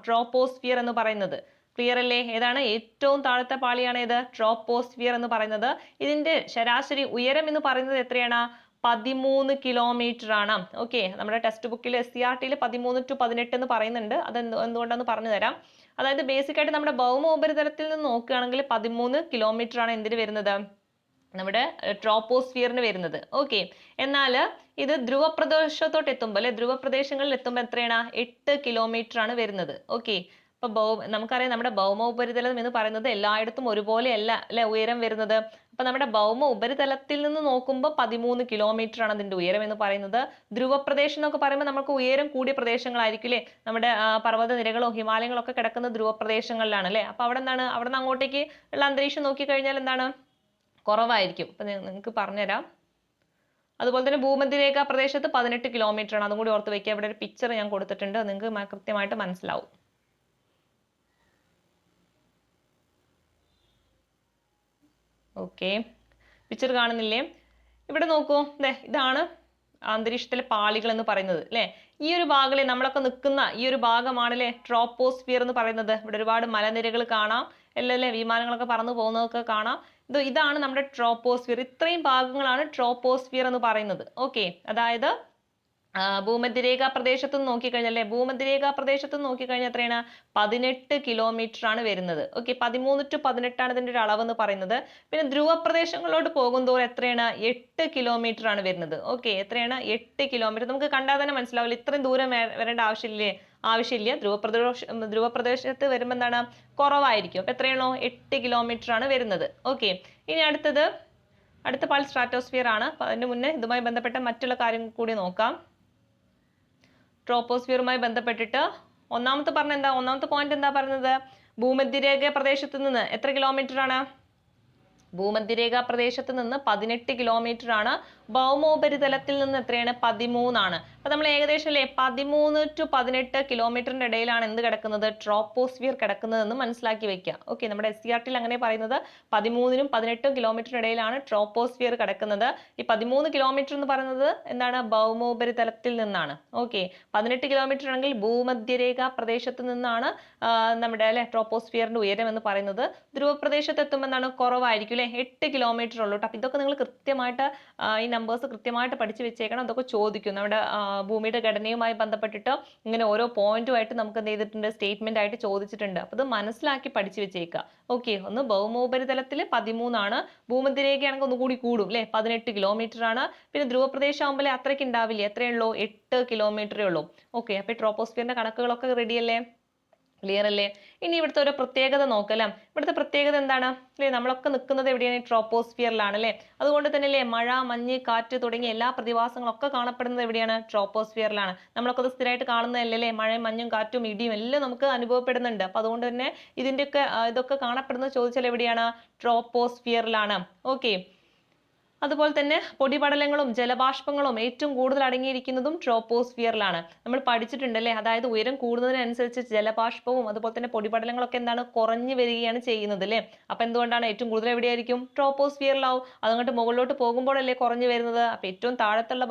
ട്രോപ്പോസ്ഫിയർ എന്ന് പറയുന്നത്. ക്ലിയർ അല്ലേ? ഏതാണ് ഏറ്റവും താഴത്തെ പാളിയാണ് ഏത്, ട്രോപ്പോസ്ഫിയർ എന്ന് പറയുന്നത്. ഇതിന്റെ ശരാശരി ഉയരം എന്ന് പറയുന്നത് എത്രയാണ്, 13 കിലോമീറ്റർ ആണ്. ഓക്കെ, നമ്മുടെ ടെക്സ്റ്റ് ബുക്കിൽ SCERT 13 to 18 എന്ന് പറയുന്നുണ്ട്. അത് എന്തുകൊണ്ടാന്ന് പറഞ്ഞു തരാം. അതായത് ബേസിക് ആയിട്ട് നമ്മുടെ ഭൗമ ഉപരിതലത്തിൽ നിന്ന് നോക്കുകയാണെങ്കിൽ 13 കിലോമീറ്റർ ആണ് എന്തിന് വരുന്നത്, നമ്മുടെ ട്രോപ്പോസ്ഫിയറിന് വരുന്നത്. ഓക്കെ, എന്നാൽ ഇത് ധ്രുവപ്രദേശത്തോട്ട് എത്തുമ്പോൾ അല്ലെ ധ്രുവപ്രദേശങ്ങളിൽ എത്തുമ്പോൾ എത്രയാണ് 8 കിലോമീറ്റർ ആണ് വരുന്നത്. ഓക്കെ, അപ്പൊ നമുക്കറിയാം നമ്മുടെ ഭൗമ ഉപരിതലം എന്ന് പറയുന്നത് എല്ലായിടത്തും ഒരുപോലെയല്ല അല്ലെ ഉയരം വരുന്നത്. അപ്പൊ നമ്മുടെ ഭൗമ ഉപരിതലത്തിൽ നിന്ന് നോക്കുമ്പോൾ 13 കിലോമീറ്റർ ആണ് അതിന്റെ ഉയരം എന്ന് പറയുന്നത്. ധ്രുവപ്രദേശം എന്നൊക്കെ പറയുമ്പോൾ നമുക്ക് ഉയരം കൂടിയ പ്രദേശങ്ങളായിരിക്കും അല്ലെ, നമ്മുടെ പർവ്വത നിരകളോ ഹിമാലയങ്ങളോ ഒക്കെ കിടക്കുന്ന ധ്രുവപ്രദേശങ്ങളിലാണ് അല്ലെ. അപ്പൊ അവിടെ എന്താണ്, അവിടെ നിന്ന് അങ്ങോട്ടേക്ക് ഉള്ള അന്തരീക്ഷം നോക്കി കഴിഞ്ഞാൽ എന്താണ്, കുറവായിരിക്കും. അപ്പൊ നിങ്ങൾക്ക് പറഞ്ഞുതരാം. അതുപോലെ തന്നെ ഭൂമധ്യരേഖാ പ്രദേശത്ത് 18 കിലോമീറ്റർ ആണ്. അതും കൂടി ഓർത്ത് വെക്കുക. ഇവിടെ ഒരു പിക്ചർ ഞാൻ കൊടുത്തിട്ടുണ്ട്, നിങ്ങൾക്ക് കൃത്യമായിട്ട് മനസ്സിലാവും. ഓക്കെ, പിക്ചർ കാണുന്നില്ലേ? ഇവിടെ നോക്കൂ, ഇതാണ് അന്തരീക്ഷത്തിലെ പാളികൾ എന്ന് പറയുന്നത് അല്ലെ. ഈ ഒരു ഭാഗം നമ്മളൊക്കെ നിൽക്കുന്ന ഈ ഒരു ഭാഗമാണ് അല്ലെ ട്രോപ്പോസ്ഫിയർ എന്ന് പറയുന്നത്. ഇവിടെ ഒരുപാട് മലനിരകൾ കാണാം, അല്ലേ വിമാനങ്ങളൊക്കെ പറന്നു പോകുന്നതൊക്കെ കാണാം. ഇതാണ് നമ്മുടെ ട്രോപ്പോസ്ഫിയർ. ഇത്രയും ഭാഗങ്ങളാണ് ട്രോപ്പോസ്ഫിയർ എന്ന് പറയുന്നത്. ഓക്കെ, അതായത് ഭൂമധ്യരേഖാ പ്രദേശത്ത് നിന്ന് നോക്കിക്കഴിഞ്ഞാൽ അല്ലെ, ഭൂമധ്യരേഖാ പ്രദേശത്ത് നിന്ന് നോക്കിക്കഴിഞ്ഞാൽ എത്രയാണ്, 18 കിലോമീറ്റർ ആണ് വരുന്നത്. ഓക്കെ, 13 to 18 ആണ് ഇതിന്റെ ഒരു അളവ് എന്ന് പറയുന്നത്. പിന്നെ ധ്രുവപ്രദേശങ്ങളിലോട്ട് പോകുന്തോറും എത്രയാണ്, 8 കിലോമീറ്റർ ആണ് വരുന്നത്. ഓക്കെ, എത്രയാണ്, 8 കിലോമീറ്റർ. നമുക്ക് കണ്ടാൽ തന്നെ മനസ്സിലാവില്ല, ഇത്രയും ദൂരം വരേണ്ട ആവശ്യമില്ല. ധ്രുവപ്രദേശത്ത് വരുമ്പോൾ എന്താണ്, കുറവായിരിക്കും. അപ്പൊ എത്രയാണോ, 8 കിലോമീറ്റർ ആണ് വരുന്നത്. ഓക്കെ, ഇനി അടുത്ത പാൾ സ്ട്രാറ്റോസ്ഫിയർ ആണ്. അപ്പൊ അതിന്റെ മുന്നേ ഇതുമായി ബന്ധപ്പെട്ട മറ്റുള്ള കാര്യങ്ങൾ കൂടി നോക്കാം. ട്രോപ്പോസ്ഫിയറുമായി ബന്ധപ്പെട്ടിട്ട് ഒന്നാമത്തെ പോയിന്റ് എന്താ പറഞ്ഞത്, ഭൂമധ്യരേഖ പ്രദേശത്ത് നിന്ന് എത്ര കിലോമീറ്റർ ആണ്, ഭൂമധ്യരേഖാ പ്രദേശത്ത് നിന്ന് 18 കിലോമീറ്റർ ആണ്. ഭൗമോപരിതലത്തിൽ നിന്ന് എത്രയാണ്, 13 ആണ്. അപ്പൊ നമ്മൾ ഏകദേശം അല്ലെ 13 to 18 കിലോമീറ്ററിന്റെ ഇടയിലാണ് എന്ത് കിടക്കുന്നത്, ട്രോപ്പോസ്ഫിയർ കിടക്കുന്നത് എന്ന് മനസ്സിലാക്കി വെക്കുക. ഓക്കെ, നമ്മുടെ SCERT അങ്ങനെ പറയുന്നത് 13 നും 18 കിലോമീറ്ററിന് ഇടയിലാണ് ട്രോപ്പോസ്ഫിയർ കിടക്കുന്നത്. ഈ 13 കിലോമീറ്റർ എന്ന് പറയുന്നത് എന്താണ്, ഭൗമോപരിതലത്തിൽ നിന്നാണ്. ഓക്കെ, 18 കിലോമീറ്റർ ആണെങ്കിൽ ഭൂമധ്യരേഖാ പ്രദേശത്ത് നിന്നാണ് നമ്മുടെ അല്ലെ ട്രോപ്പോസ്ഫിയറിന്റെ ഉയരം എന്ന് പറയുന്നത്. ധ്രുവപ്രദേശത്ത് എത്തുമ്പോൾ എന്താണ്, കുറവായിരിക്കും അല്ലെ, 8 കിലോമീറ്റർ ഉള്ളൂ. അപ്പൊ ഇതൊക്കെ നിങ്ങൾ കൃത്യമായിട്ട് ഈ നമ്പേഴ്സ് കൃത്യമായിട്ട് പഠിച്ചു വെച്ചേക്കണം. അതൊക്കെ ചോദിക്കും. നമ്മുടെ ഭൂമിയുടെ ഘടനയുമായി ബന്ധപ്പെട്ടിട്ട് ഇങ്ങനെ ഓരോ പോയിന്റുമായിട്ട് നമുക്ക് എന്ത് ചെയ്തിട്ടുണ്ട്, സ്റ്റേറ്റ്മെന്റ് ആയിട്ട് ചോദിച്ചിട്ടുണ്ട്. അപ്പൊ ഇത് മനസ്സിലാക്കി പഠിച്ചു വെച്ചേക്കുക. ഓക്കെ, ഒന്ന് ഭൗമോപരിതലത്തിൽ 13 ആണ്, ഭൂമധ്യരേഖയാണെങ്കിൽ ഒന്നുകൂടി കൂടും അല്ലെ, 18 കിലോമീറ്റർ ആണ്. പിന്നെ ധ്രുവപ്രദേശം ആകുമ്പോൾ അത്രയ്ക്ക് ഉണ്ടാവില്ല, എത്രയുള്ളൂ, 8 കിലോമീറ്ററേ ഉള്ളൂ. ഓക്കെ, അപ്പൊ ട്രോപ്പോസ്ഫിയറിന്റെ കണക്കുകളൊക്കെ റെഡി അല്ലേ, ക്ലിയർ അല്ലേ? ഇനി ഇവിടുത്തെ ഒരു പ്രത്യേകത നോക്കാം. ഇവിടുത്തെ പ്രത്യേകത എന്താണ് അല്ലെ, നമ്മളൊക്കെ നിൽക്കുന്നത് എവിടെയാണ്, ട്രോപ്പോസ്ഫിയറിലാണ് അല്ലെ. അതുകൊണ്ട് തന്നെ അല്ലേ മഴ, മഞ്ഞ്, കാറ്റ് തുടങ്ങിയ എല്ലാ പ്രതിഭാസങ്ങളൊക്കെ കാണപ്പെടുന്നത് എവിടെയാണ്, ട്രോപ്പോസ്ഫിയറിലാണ്. നമ്മളൊക്കെ അത് സ്ഥിരമായിട്ട് കാണുന്നതല്ലേ അല്ലെ, മഴയും മഞ്ഞും കാറ്റും ഇടിയും എല്ലാം നമുക്ക് അനുഭവപ്പെടുന്നുണ്ട്. അപ്പൊ അതുകൊണ്ട് തന്നെ ഇതൊക്കെ കാണപ്പെടുന്നത് ചോദിച്ചാൽ എവിടെയാണ്, ട്രോപ്പോസ്ഫിയറിലാണ്. ഓക്കെ, അതുപോലെ തന്നെ പൊടിപടലങ്ങളും ജലബാഷ്പങ്ങളും ഏറ്റവും കൂടുതൽ അടങ്ങിയിരിക്കുന്നതും ട്രോപ്പോസ്ഫിയറിലാണ്. നമ്മൾ പഠിച്ചിട്ടുണ്ട് അല്ലേ, അതായത് ഉയരം കൂടുന്നതിനനുസരിച്ച് ജലബാഷ്പവും അതുപോലെ തന്നെ പൊടിപടലങ്ങളൊക്കെ എന്താണ്, കുറഞ്ഞു വരികയാണ് ചെയ്യുന്നത് അല്ലേ. അപ്പൊ എന്തുകൊണ്ടാണ്, ഏറ്റവും കൂടുതൽ എവിടെയായിരിക്കും, ട്രോപ്പോസ്ഫിയറിലാവും. അതങ്ങോട്ട് മുകളിലോട്ട് പോകുമ്പോഴല്ലേ കുറഞ്ഞു വരുന്നത്. അപ്പൊ ഏറ്റവും താഴത്തുള്ള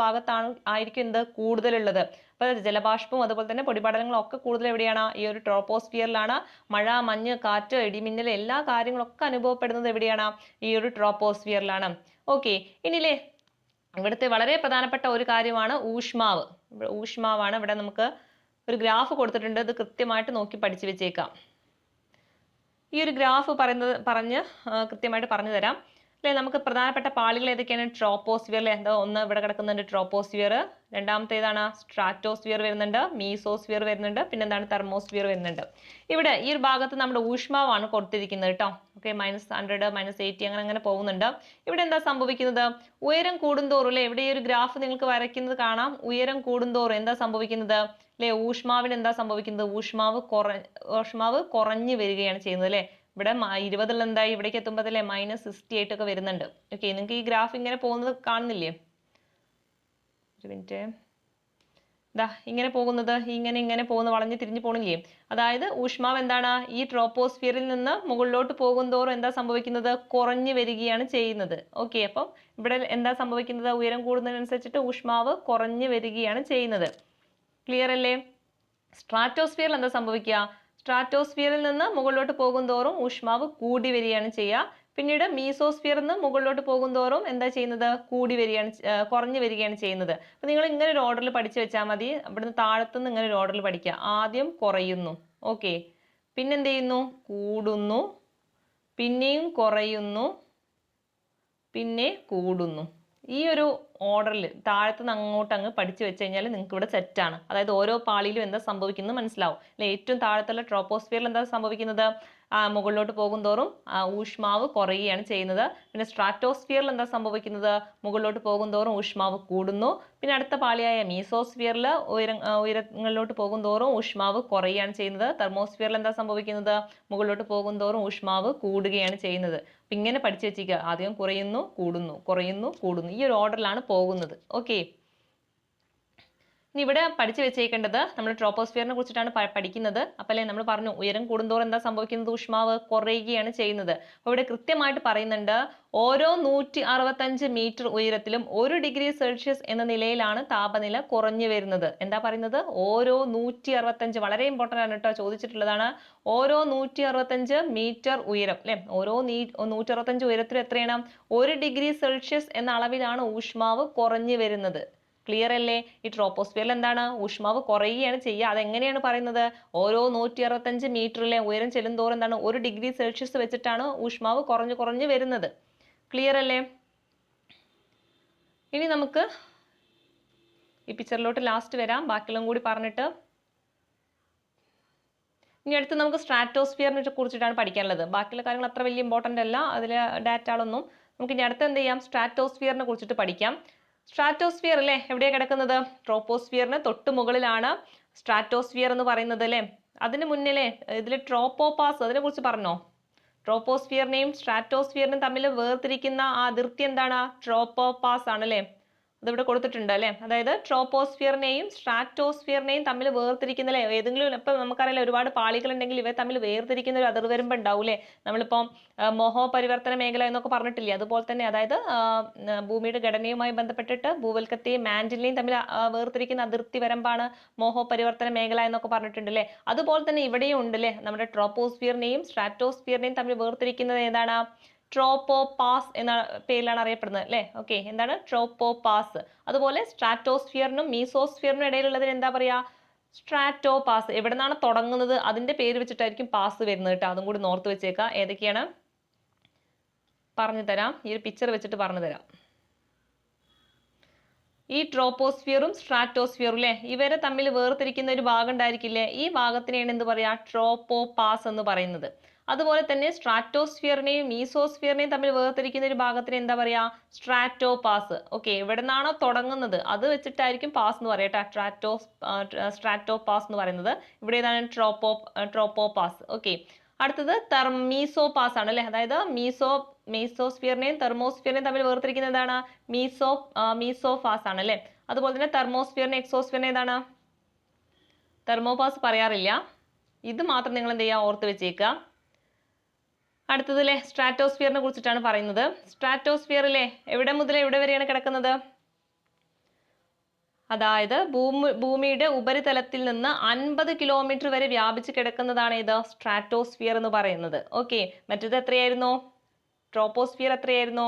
ആയിരിക്കും എന്ത്, കൂടുതലുള്ളത്. അപ്പൊ ജലബാഷ്പവും അതുപോലെ തന്നെ പൊടിപടലങ്ങളും ഒക്കെ കൂടുതൽ എവിടെയാണ്, ഈ ഒരു ട്രോപ്പോസ്ഫിയറിലാണ്. മഴ, മഞ്ഞ്, കാറ്റ്, ഇടിമിന്നൽ എല്ലാ കാര്യങ്ങളൊക്കെ അനുഭവപ്പെടുന്നത് എവിടെയാണ്, ഈ ഒരു ട്രോപ്പോസ്ഫിയറിലാണ്. ഓക്കെ, ഇനിയില്ലേ ഇവിടുത്തെ വളരെ പ്രധാനപ്പെട്ട ഒരു കാര്യമാണ് ഊഷ്മാവ്. ഊഷ്മാവാണ്. ഇവിടെ നമുക്ക് ഒരു ഗ്രാഫ് കൊടുത്തിട്ടുണ്ട്, ഇത് കൃത്യമായിട്ട് നോക്കി പഠിച്ചു വെച്ചേക്കാം. ഈ ഒരു ഗ്രാഫ് പറഞ്ഞ് കൃത്യമായിട്ട് പറഞ്ഞു തരാം അല്ലെ. നമുക്ക് പ്രധാനപ്പെട്ട പാളികൾ ഏതൊക്കെയാണ്, ട്രോപ്പോസ്ഫിയർ അല്ലെ. ഒന്ന് ഇവിടെ കിടക്കുന്നുണ്ട് ട്രോപ്പോസ്ഫിയർ, രണ്ടാമത്തെ ഏതാണ്, സ്ട്രാറ്റോസ്ഫിയർ വരുന്നുണ്ട്, മീസോസ്ഫിയർ വരുന്നുണ്ട്, പിന്നെ എന്താണ്, തെർമോസ്ഫിയർ വരുന്നുണ്ട്. ഇവിടെ ഈ ഒരു ഭാഗത്ത് നമ്മുടെ ഊഷ്മാവാണ് കൊടുത്തിരിക്കുന്നത് കേട്ടോ. ഓക്കെ, -100, -80 അങ്ങനെ പോകുന്നുണ്ട്. ഇവിടെ എന്താ സംഭവിക്കുന്നത്, ഉയരം കൂടുന്തോറും അല്ലെ, ഇവിടെ ഈ ഒരു ഗ്രാഫ് നിങ്ങൾക്ക് വരയ്ക്കുന്നത് കാണാം. ഉയരം കൂടുന്തോറും എന്താ സംഭവിക്കുന്നത് അല്ലെ, ഊഷ്മാവിന് എന്താ സംഭവിക്കുന്നത്, ഊഷ്മാവ് കുറഞ്ഞു വരികയാണ് ചെയ്യുന്നത് അല്ലെ. ഇവിടെ 20 എന്തായി, ഇവിടേക്ക് എത്തുമ്പോൾ അല്ലേ -68 ഒക്കെ വരുന്നുണ്ട്. ഓക്കെ, നിങ്ങൾക്ക് ഈ ഗ്രാഫ് ഇങ്ങനെ പോകുന്നത് കാണുന്നില്ലേ, ഒരു മിനിറ്റ്, ഇങ്ങനെ പോകുന്നത്, ഇങ്ങനെ പോകുന്ന വളഞ്ഞു തിരിഞ്ഞു പോണില്ലേ. അതായത് ഊഷ്മാവ് എന്താണ്, ഈ ട്രോപ്പോസ്ഫിയറിൽ നിന്ന് മുകളിലോട്ട് പോകുന്തോറും എന്താ സംഭവിക്കുന്നത്, കുറഞ്ഞു വരികയാണ് ചെയ്യുന്നത്. ഓക്കെ, അപ്പം ഇവിടെ എന്താ സംഭവിക്കുന്നത്, ഉയരം കൂടുന്നതിനനുസരിച്ചിട്ട് ഊഷ്മാവ് കുറഞ്ഞു വരികയാണ് ചെയ്യുന്നത്. ക്ലിയർ അല്ലേ? സ്ട്രാറ്റോസ്ഫിയറിൽ എന്താ സംഭവിക്കുക, സ്ട്രാറ്റോസ്ഫിയറിൽ നിന്ന് മുകളിലോട്ട് പോകുന്തോറും ഊഷ്മാവ് കൂടി വരികയാണ് ചെയ്യുക. പിന്നീട് മീസോസ്ഫിയറിൽ നിന്ന് മുകളിലോട്ട് പോകുന്തോറും എന്താ ചെയ്യുന്നത്, കുറഞ്ഞു വരികയാണ് ചെയ്യുന്നത്. അപ്പൊ നിങ്ങൾ ഇങ്ങനെ ഒരു ഓർഡറിൽ പഠിച്ചു വെച്ചാൽ മതി. ഇവിടുന്ന് താഴത്തുനിന്ന് ഇങ്ങനെ ഒരു ഓർഡറിൽ പഠിക്കുക. ആദ്യം കുറയുന്നു, ഓക്കെ, പിന്നെന്ത് ചെയ്യുന്നു, കൂടുന്നു, പിന്നെയും കുറയുന്നു, പിന്നെ കൂടുന്നു. ഈ ഒരു ഓർഡറിൽ താഴത്ത് നിന്ന് അങ്ങോട്ട് അങ്ങ് പഠിച്ചു വെച്ച് കഴിഞ്ഞാൽ നിങ്ങൾക്ക് ഇവിടെ സെറ്റാണ്. അതായത് ഓരോ പാളിയിലും എന്താ സംഭവിക്കുന്നത് മനസ്സിലാവും അല്ലെ. ഏറ്റവും താഴത്തുള്ള ട്രോപ്പോസ്ഫിയറിൽ എന്താ സംഭവിക്കുന്നത്, മുകളിലോട്ട് പോകും തോറും ഊഷ്മാവ് കുറയുകയാണ് ചെയ്യുന്നത്. പിന്നെ സ്ട്രാറ്റോസ്ഫിയറിൽ എന്താ സംഭവിക്കുന്നത്, മുകളിലോട്ട് പോകും തോറും ഊഷ്മാവ് കൂടുന്നു. പിന്നെ അടുത്ത പാളിയായ മീസോസ്ഫിയറിൽ ഉയരങ്ങളിലോട്ട് പോകും തോറും ഊഷ്മാവ് കുറയുകയാണ് ചെയ്യുന്നത്. തെർമോസ്ഫിയറിൽ എന്താ സംഭവിക്കുന്നത്, മുകളിലോട്ട് പോകും തോറും ഊഷ്മാവ് കൂടുകയാണ് ചെയ്യുന്നത്. അപ്പം ഇങ്ങനെ പഠിച്ചു വെച്ചിരിക്കുക. ആദ്യം കുറയുന്നു, കൂടുന്നു, കുറയുന്നു, കൂടുന്നു, ഈ ഒരു ഓർഡറിലാണ് പോകുന്നത്. ഓക്കെ, ഇനി ഇവിടെ പഠിച്ചു വെച്ചേക്കേണ്ടത് നമ്മൾ ട്രോപ്പോസ്ഫിയറിനെ കുറിച്ചിട്ടാണ് പഠിക്കുന്നത്. അപ്പം അല്ലേ നമ്മൾ പറഞ്ഞു ഉയരം കൂടുന്തോറും എന്താ സംഭവിക്കുന്നത്, ഊഷ്മാവ് കുറയുകയാണ് ചെയ്യുന്നത്. അപ്പോൾ ഇവിടെ കൃത്യമായിട്ട് പറയുന്നുണ്ട് ഓരോ 165 മീറ്റർ ഉയരത്തിലും 1 ഡിഗ്രി സെൽഷ്യസ് എന്ന നിലയിലാണ് താപനില കുറഞ്ഞു വരുന്നത്. എന്താ പറയുന്നത്, ഓരോ 165, വളരെ ഇമ്പോർട്ടൻ്റ് ആണ് കേട്ടോ, ചോദിച്ചിട്ടുള്ളതാണ്. ഓരോ 165 മീറ്റർ ഉയരം അല്ലെ, ഓരോ 165 ഉയരത്തിലും എത്രയാണ്, 1 ഡിഗ്രി സെൽഷ്യസ് എന്ന അളവിലാണ് ഊഷ്മാവ് കുറഞ്ഞു വരുന്നത്. ക്ലിയർ അല്ലേ? ഈ ട്രോപ്പോസ്ഫിയറിൽ എന്താണ്, ഊഷ്മാവ് കുറയുകയാണ് ചെയ്യുക. അതെങ്ങനെയാണ് പറയുന്നത്, ഓരോ 165 മീറ്ററിലെ ഉയരം ചെല്ലുന്തോറും എന്താണ് 1 ഡിഗ്രി സെൽഷ്യസ് വെച്ചിട്ടാണ് ഊഷ്മാവ് കുറഞ്ഞു കുറഞ്ഞു വരുന്നത്. ക്ലിയർ അല്ലേ? ഇനി നമുക്ക് ഈ പിക്ചറിലോട്ട് ലാസ്റ്റ് വരാം, ബാക്കിയെല്ലാം കൂടി പറഞ്ഞിട്ട്. ഇനി അടുത്ത് നമുക്ക് സ്ട്രാറ്റോസ്ഫിയറിനെ കുറിച്ചിട്ടാണ് പഠിക്കാനുള്ളത്. ബാക്കിയുള്ള കാര്യങ്ങൾ അത്ര വലിയ ഇമ്പോർട്ടൻ്റ് അല്ല, അതിലെ ഡാറ്റകളൊന്നും. നമുക്ക് ഇനി അടുത്ത് എന്ത് ചെയ്യാം, സ്ട്രാറ്റോസ്ഫിയറിനെ കുറിച്ചിട്ട് പഠിക്കാം. സ്ട്രാറ്റോസ്ഫിയർ അല്ലേ എവിടെയാണ് കിടക്കുന്നത്, ട്രോപ്പോസ്ഫിയറിന് തൊട്ട് മുകളിലാണ് സ്ട്രാറ്റോസ്ഫിയർ എന്ന് പറയുന്നത് അല്ലേ. അതിന് മുന്നിലെ ഇതിൽ ട്രോപ്പോപാസ്, അതിനെ കുറിച്ച് പറഞ്ഞോ? ട്രോപ്പോസ്ഫിയറിനെയും സ്ട്രാറ്റോസ്ഫിയറിനെയും തമ്മിൽ വേർതിരിക്കുന്ന ആ അതിർത്തി എന്താണ്, ട്രോപ്പോപാസ് ആണ് അല്ലേ. അതിവിടെ കൊടുത്തിട്ടുണ്ട് അല്ലേ. അതായത് ട്രോപ്പോസ്ഫിയറിനെയും സ്ട്രാറ്റോസ്ഫിയറിനെയും തമ്മിൽ വേർതിരിക്കുന്ന അല്ലേ, ഏതെങ്കിലും ഇപ്പം നമുക്കറിയില്ല ഒരുപാട് പാളികൾ ഉണ്ടെങ്കിൽ ഇവയെ തമ്മിൽ വേർതിരിക്കുന്ന ഒരു അതിർവരമ്പ് ഉണ്ടാവും അല്ലേ. നമ്മളിപ്പം മോഹോ പരിവർത്തന മേഖല എന്നൊക്കെ പറഞ്ഞിട്ടില്ലേ, അതുപോലെ തന്നെ അതായത് ഭൂമിയുടെ ഘടനയുമായി ബന്ധപ്പെട്ടിട്ട് ഭൂവൽക്കത്തെയും മാന്റിലിനെയും തമ്മിൽ വേർതിരിക്കുന്ന അതിർത്തി വരമ്പാണ് മോഹോ പരിവർത്തന മേഖല എന്നൊക്കെ പറഞ്ഞിട്ടുണ്ട് അല്ലേ. അതുപോലെ തന്നെ ഇവിടെയും ഉണ്ട് അല്ലേ, നമ്മുടെ ട്രോപ്പോസ്ഫിയറിനെയും സ്ട്രാറ്റോസ്ഫിയറിനെയും തമ്മിൽ വേർതിരിക്കുന്നത് ഏതാണ്, ട്രോപ്പോപാസ് എന്ന പേരിലാണ് അറിയപ്പെടുന്നത് അല്ലേ. ഓക്കെ, എന്താണ് ട്രോപ്പോപാസ്. അതുപോലെ സ്ട്രാറ്റോസ്ഫിയറിനും മീസോസ്ഫിയറിനും ഇടയിലുള്ളതിന് എന്താ പറയാ, സ്ട്രാറ്റോപാസ്. എവിടെ നിന്നാണ് തുടങ്ങുന്നത് അതിന്റെ പേര് വെച്ചിട്ടായിരിക്കും പാസ് വരുന്നത് കേട്ടോ, അതും കൂടി നോർത്ത് വെച്ചേക്കാം. ഏതൊക്കെയാണ് പറഞ്ഞു തരാം, ഈ ഒരു പിക്ചർ വെച്ചിട്ട് പറഞ്ഞു തരാം. ഈ ട്രോപ്പോസ്ഫിയറും സ്ട്രാറ്റോസ്ഫിയറും അല്ലേ, ഇവരെ തമ്മിൽ വേർതിരിക്കുന്ന ഒരു ഭാഗം ഉണ്ടായിരിക്കില്ലേ, ഈ ഭാഗത്തിനെയാണ് എന്ത് പറയാ, ട്രോപ്പോപാസ് എന്ന് പറയുന്നത്. അതുപോലെ തന്നെ സ്ട്രാറ്റോസ്ഫിയറിനെയും മീസോസ്ഫിയറിനെയും തമ്മിൽ വേർതിരിക്കുന്ന ഒരു ഭാഗത്തിന് എന്താ പറയാ, സ്ട്രാറ്റോപാസ്. ഓക്കെ, എവിടെ നിന്നാണോ തുടങ്ങുന്നത് അത് വെച്ചിട്ടായിരിക്കും പാസ് എന്ന് പറയാം കേട്ടോ, സ്ട്രാറ്റോപാസ് എന്ന് പറയുന്നത്. ഇവിടെ ഏതാണ്, ട്രോപ്പോപാസ്. ഓക്കെ, അടുത്തത് മീസോപാസ് ആണ് അല്ലെ. അതായത് മീസോസ്ഫിയറിനെയും തെർമോസ്ഫിയറിനെയും തമ്മിൽ വേർതിരിക്കുന്നത് എന്താണ്, മീസോപാസ് ആണ് അല്ലെ. അതുപോലെ തന്നെ തെർമോസ്ഫിയറിനെ എക്സോസ്ഫിയറിനെ ഏതാണ്, തെർമോപാസ് പറയാറില്ല. ഇത് മാത്രം നിങ്ങൾ എന്ത് ചെയ്യുക, ഓർത്ത് വെച്ചേക്കുക. അടുത്തത് അല്ലേ സ്ട്രാറ്റോസ്ഫിയറിനെ കുറിച്ചിട്ടാണ് പറയുന്നത്. സ്ട്രാറ്റോസ്ഫിയറിലെ എവിടെ മുതൽ എവിടെ വരെയാണ് കിടക്കുന്നത്, അതായത് ഭൂമിയുടെ ഉപരിതലത്തിൽ നിന്ന് 50 കിലോമീറ്റർ വരെ വ്യാപിച്ച് കിടക്കുന്നതാണ് ഇത് സ്ട്രാറ്റോസ്ഫിയർ എന്ന് പറയുന്നത്. ഓക്കെ, മറ്റേത് എത്രയായിരുന്നു, ട്രോപ്പോസ്ഫിയർ എത്രയായിരുന്നു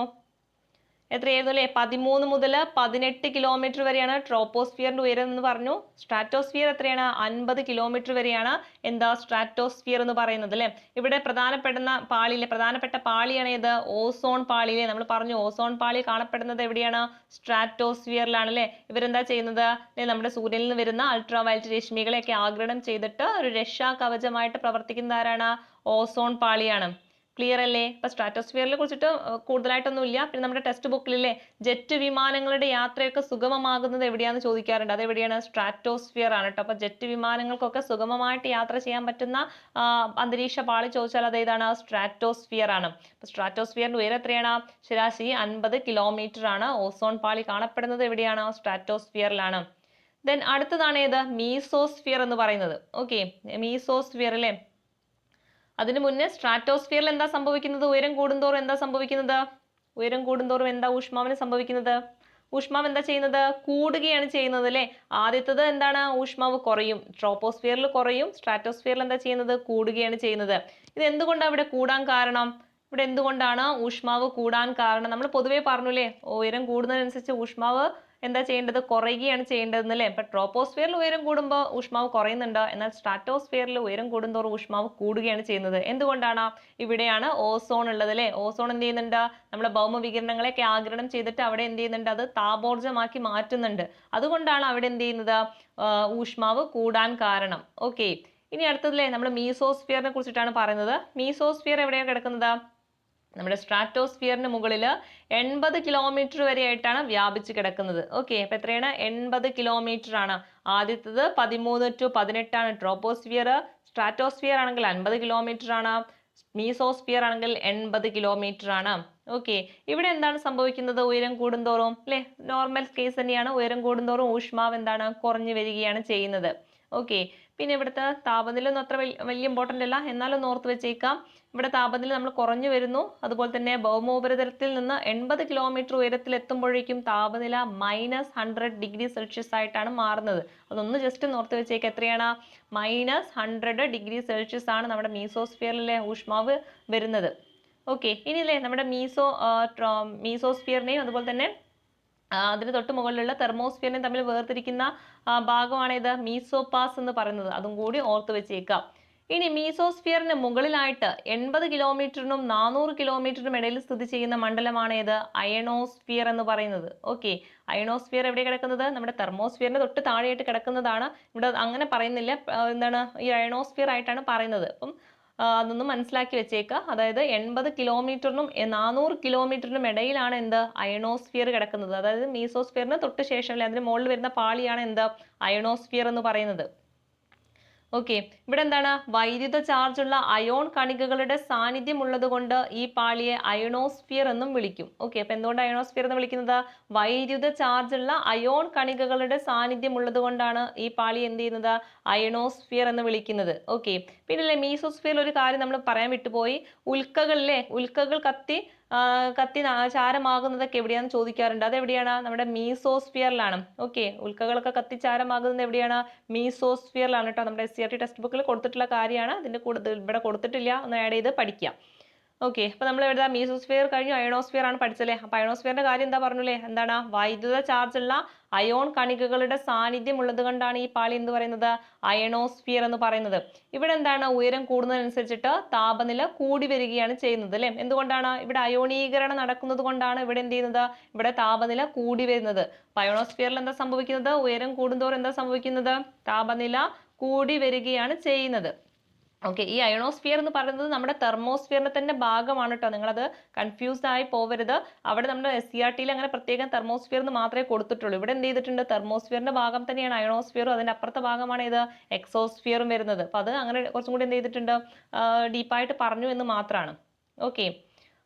അല്ലേ, 13 മുതൽ 18 കിലോമീറ്റർ വരെയാണ് ട്രോപ്പോസ്ഫിയറിന്റെ ഉയരം എന്ന് പറഞ്ഞു. സ്ട്രാറ്റോസ്ഫിയർ എത്രയാണ്, 50 കിലോമീറ്റർ വരെയാണ് എന്താ സ്ട്രാറ്റോസ്ഫിയർ എന്ന് പറയുന്നത് അല്ലെ. ഇവിടെ പ്രധാനപ്പെട്ട പാളിയാണ് ഏത്, ഓസോൺ പാളിയിലെ. നമ്മൾ പറഞ്ഞു ഓസോൺ പാളി കാണപ്പെടുന്നത് എവിടെയാണ്, സ്ട്രാറ്റോസ്ഫിയറിലാണ് അല്ലെ. ഇവരെന്താ ചെയ്യുന്നത്, നമ്മുടെ സൂര്യനിൽ നിന്ന് വരുന്ന അൾട്രാ വയലറ്റ് രശ്മികളെയൊക്കെ ആഗിരണം ചെയ്തിട്ട് ഒരു രക്ഷാ കവചമായിട്ട് പ്രവർത്തിക്കുന്ന ആരാണ്, ഓസോൺ പാളിയാണ്. ക്ലിയർ അല്ലേ? ഇപ്പൊ സ്ട്രാറ്റോസ്ഫിയറിനെ കുറിച്ചിട്ട് കൂടുതലായിട്ടൊന്നും ഇല്ല. പിന്നെ നമ്മുടെ ടെക്സ്റ്റ് ബുക്കിലെ ജെറ്റ് വിമാനങ്ങളുടെ യാത്രയൊക്കെ സുഗമമാകുന്നത് എവിടെയാണെന്ന് ചോദിക്കാറുണ്ട്. അതെവിടെയാണ്, സ്ട്രാറ്റോസ്ഫിയർ ആണ് കേട്ടോ. അപ്പൊ ജെറ്റ് വിമാനങ്ങൾക്കൊക്കെ സുഗമമായിട്ട് യാത്ര ചെയ്യാൻ പറ്റുന്ന അന്തരീക്ഷ പാളി ചോദിച്ചാൽ അത് ഏതാണ്, സ്ട്രാറ്റോസ്ഫിയർ ആണ്. അപ്പൊ സ്ട്രാറ്റോസ്ഫിയറിന്റെ ഉയരം എത്രയാണ്, ശരാശരി 50 കിലോമീറ്റർ ആണ്. ഓസോൺ പാളി കാണപ്പെടുന്നത് എവിടെയാണ്, സ്ട്രാറ്റോസ്ഫിയറിലാണ്. ദെൻ അടുത്തതാണ് ഏത്, മീസോസ്ഫിയർ എന്ന് പറയുന്നത്. ഓക്കെ, മീസോസ്ഫിയർ അല്ലേ. അതിനു മുന്നേ സ്ട്രാറ്റോസ്ഫിയറിൽ എന്താ സംഭവിക്കുന്നത്, ഉയരം കൂടുന്തോറും എന്താ സംഭവിക്കുന്നത്, ഉയരം കൂടുന്തോറും എന്താ ഊഷ്മാവിന് സംഭവിക്കുന്നത്, ഊഷ്മാവ് എന്താ ചെയ്യുന്നത്, കൂടുകയാണ് ചെയ്യുന്നത് അല്ലെ. ആദ്യത്തത് എന്താണ്, ഊഷ്മാവ് കുറയും, ട്രോപ്പോസ്ഫിയറിൽ കുറയും, സ്ട്രാറ്റോസ്ഫിയറിൽ എന്താ ചെയ്യുന്നത്, കൂടുകയാണ് ചെയ്യുന്നത്. ഇത് എന്തുകൊണ്ടാണ് ഇവിടെ കൂടാൻ കാരണം, എന്തുകൊണ്ടാണ് ഊഷ്മാവ് കൂടാൻ കാരണം, നമ്മൾ പൊതുവേ പറഞ്ഞില്ലേ ഉയരം കൂടുന്നതിനനുസരിച്ച് ഊഷ്മാവ് എന്താ ചെയ്യേണ്ടത്? കുറയുകയാണ് ചെയ്യേണ്ടത് അല്ലേ? ഇപ്പൊ ട്രോപ്പോസ്ഫിയറിൽ ഉയരം കൂടുമ്പോൾ ഊഷ്മാവ് കുറയുന്നുണ്ട്, എന്നാൽ സ്ട്രാറ്റോസ്ഫിയറിൽ ഉയരം കൂടുന്തോറും ഊഷ്മാവ് കൂടുകയാണ് ചെയ്യുന്നത്. എന്തുകൊണ്ടാണ്? ഇവിടെയാണ് ഓസോൺ ഉള്ളത് അല്ലേ? ഓസോൺ എന്ത് ചെയ്യുന്നുണ്ട്? നമ്മുടെ ഭൗമവികിരണങ്ങളെയൊക്കെ ആഗിരണം ചെയ്തിട്ട് അവിടെ എന്ത് ചെയ്യുന്നുണ്ട്? അത് താപോർജ്ജമാക്കി മാറ്റുന്നുണ്ട്. അതുകൊണ്ടാണ് അവിടെ എന്ത് ചെയ്യുന്നത്? ഊഷ്മാവ് കൂടാൻ കാരണം. ഓക്കെ, ഇനി അടുത്തതില്ലേ നമ്മൾ മീസോസ്ഫിയറിനെ കുറിച്ചിട്ടാണ് പറയുന്നത്. മീസോസ്ഫിയർ എവിടെയാണ് കിടക്കുന്നത്? നമ്മുടെ സ്ട്രാറ്റോസ്ഫിയറിന് മുകളിൽ 80 കിലോമീറ്റർ വരെ ആയിട്ടാണ് വ്യാപിച്ച് കിടക്കുന്നത്. ഓക്കെ, അപ്പൊ എത്രയാണ്? 80 കിലോമീറ്റർ ആണ്. ആദ്യത്തത് 13 to 18 ആണ് ട്രോപ്പോസ്ഫിയർ. സ്ട്രാറ്റോസ്ഫിയർ ആണെങ്കിൽ 50 കിലോമീറ്റർ ആണ്. മീസോസ്ഫിയർ ആണെങ്കിൽ 80 കിലോമീറ്റർ ആണ്. ഓക്കെ, ഇവിടെ എന്താണ് സംഭവിക്കുന്നത്? ഉയരം കൂടുന്തോറും അല്ലെ, നോർമൽ കേസ് തന്നെയാണ്, ഉയരം കൂടുന്തോറും ഊഷ്മാവ് എന്താണ്? കുറഞ്ഞു വരികയാണ് ചെയ്യുന്നത്. ഓക്കെ, പിന്നെ ഇവിടുത്തെ താപനില ഒന്നും അത്ര വലിയ ഇമ്പോർട്ടൻ്റ് അല്ല, എന്നാലും ഓർത്ത് വെച്ചേക്കാം. ഇവിടെ താപനില നമ്മൾ കുറഞ്ഞു വരുന്നു. അതുപോലെ തന്നെ ഭൗമോപരിതലത്തിൽ നിന്ന് 80 കിലോമീറ്റർ ഉയരത്തിൽ എത്തുമ്പോഴേക്കും താപനില -100 ഡിഗ്രി സെൽഷ്യസ് ആയിട്ടാണ് മാറുന്നത്. അതൊന്ന് ജസ്റ്റ് ഓർത്ത് വെച്ചേക്കാം. എത്രയാണ്? -100 ഡിഗ്രി സെൽഷ്യസ് ആണ് നമ്മുടെ മീസോസ്ഫിയറിലെ ഊഷ്മാവ് വരുന്നത്. ഓക്കെ, ഇനിയില്ലേ നമ്മുടെ മീസോസ്ഫിയറിനെയും അതുപോലെ തന്നെ അതിന് തൊട്ട് മുകളിലുള്ള തെർമോസ്ഫിയറിനെയും തമ്മിൽ വേർതിരിക്കുന്ന ഭാഗമാണ് ഇത് മീസോപാസ് എന്ന് പറയുന്നത്. അതും കൂടി ഓർത്ത് വെച്ചേക്കാം. ഇനി മീസോസ്ഫിയറിന് മുകളിലായിട്ട് 80 കിലോമീറ്ററിനും 400 കിലോമീറ്ററിനും ഇടയിൽ സ്ഥിതി ചെയ്യുന്ന മണ്ഡലമാണ് ഏത്? അയണോസ്ഫിയർ എന്ന് പറയുന്നത്. ഓക്കെ, അയണോസ്ഫിയർ എവിടെ കിടക്കുന്നത്? നമ്മുടെ തെർമോസ്ഫിയറിന് തൊട്ട് താഴെയായിട്ട് കിടക്കുന്നതാണ്. ഇവിടെ അങ്ങനെ പറയുന്നില്ല, എന്താണ് ഈ അയണോസ്ഫിയർ ആയിട്ടാണ് പറയുന്നത്. അപ്പം അതൊന്ന് മനസ്സിലാക്കി വെച്ചേക്കുക. അതായത് 80 കിലോമീറ്ററിനും 400 കിലോമീറ്ററിനും ഇടയിലാണ് എന്ത്? അയണോസ്ഫിയർ കിടക്കുന്നത്. അതായത് മീസോസ്ഫിയറിന് തൊട്ട് ശേഷം അല്ലെ അതിന് മുകളിൽ വരുന്ന പാളിയാണ് എന്ത്? അയണോസ്ഫിയർ എന്ന് പറയുന്നത്. ഓക്കെ, ഇവിടെ എന്താണ്? വൈദ്യുത ചാർജുള്ള അയോൺ കണികകളുടെ സാന്നിധ്യം ഉള്ളത് കൊണ്ട് ഈ പാളിയെ അയണോസ്ഫിയർ എന്നും വിളിക്കും. ഓക്കെ, അപ്പൊ എന്തുകൊണ്ട് അയണോസ്ഫിയർ എന്ന് വിളിക്കുന്നത്? വൈദ്യുത ചാർജുള്ള അയോൺ കണികകളുടെ സാന്നിധ്യം ഉള്ളത് കൊണ്ടാണ് ഈ പാളി എന്ത് ചെയ്യുന്നത്? അയണോസ്ഫിയർ എന്ന് വിളിക്കുന്നത്. ഓക്കെ, പിന്നെ മീസോസ്ഫിയറിൽ ഒരു കാര്യം നമ്മൾ പറയാൻ വിട്ടുപോയി. ഉൽക്കകൾ കത്തി ചാരമാകുന്നതൊക്കെ എവിടെയാണെന്ന് ചോദിക്കാറുണ്ട്. അതെവിടെയാണ്? നമ്മുടെ മീസോസ്ഫിയറിലാണ്. ഓക്കെ, ഉൽക്കകളൊക്കെ കത്തിച്ചാരമാകുന്നത് എവിടെയാണ്? മീസോസ്ഫിയറിലാണ് കേട്ടോ. നമ്മുടെ SCERT ടെക്സ്റ്റ് ബുക്കിൽ കൊടുത്തിട്ടുള്ള കാര്യമാണ്. ഇതിന്റെ കൂടുതൽ ഇവിടെ കൊടുത്തിട്ടില്ല, ഒന്ന് ആഡ് ചെയ്ത് പഠിക്കാം. ഓക്കെ, അപ്പൊ നമ്മൾ എവിടെ മീസോസ്ഫിയർ കഴിഞ്ഞു അയണോസ്ഫിയർ ആണ് പഠിച്ചല്ലേ. അപ്പൊ അയണോസ്ഫിയറിന്റെ കാര്യം എന്താ പറഞ്ഞല്ലേ? എന്താണ്? വൈദ്യുത ചാർജുള്ള അയോൺ കണികകളുടെ സാന്നിധ്യം ഉള്ളത് കൊണ്ടാണ് ഈ പാളി എന്ത് പറയുന്നത്? അയണോസ്ഫിയർ എന്ന് പറയുന്നത്. ഇവിടെ എന്താണ്? ഉയരം കൂടുന്നതനുസരിച്ചിട്ട് താപനില കൂടി വരികയാണ് ചെയ്യുന്നത് അല്ലെ. എന്തുകൊണ്ടാണ്? ഇവിടെ അയോണീകരണം നടക്കുന്നത് കൊണ്ടാണ് ഇവിടെ എന്ത് ചെയ്യുന്നത്? ഇവിടെ താപനില കൂടി വരുന്നത്. അയണോസ്ഫിയറിൽ എന്താ സംഭവിക്കുന്നത്? ഉയരം കൂടുന്തോറും എന്താ സംഭവിക്കുന്നത്? താപനില കൂടി വരികയാണ് ചെയ്യുന്നത്. ഓക്കെ, ഈ അയണോസ്ഫിയർ എന്ന് പറയുന്നത് നമ്മുടെ തെർമോസ്ഫിയറിന്റെ തന്നെ ഭാഗമാണ് കേട്ടോ. നിങ്ങളത് കൺഫ്യൂസ്ഡ് ആയി പോവരുത്. അവിടെ നമ്മുടെ SCERT അങ്ങനെ പ്രത്യേകം തെർമോസ്ഫിയർ എന്ന് മാത്രമേ കൊടുത്തിട്ടുള്ളൂ. ഇവിടെ എന്ത് ചെയ്തിട്ടുണ്ട്? തെർമോസ്ഫിയറിന്റെ ഭാഗം തന്നെയാണ് അയണോസ്ഫിയറും, അതിന്റെ അപ്പുറത്തെ ഭാഗമാണ് ഇത് എക്സോസ്ഫിയറും വരുന്നത്. അപ്പൊ അത് അങ്ങനെ കുറച്ചും കൂടി എന്ത് ചെയ്തിട്ടുണ്ട്? ഡീപ്പായിട്ട് പറഞ്ഞു എന്ന് മാത്രമാണ്. ഓക്കെ,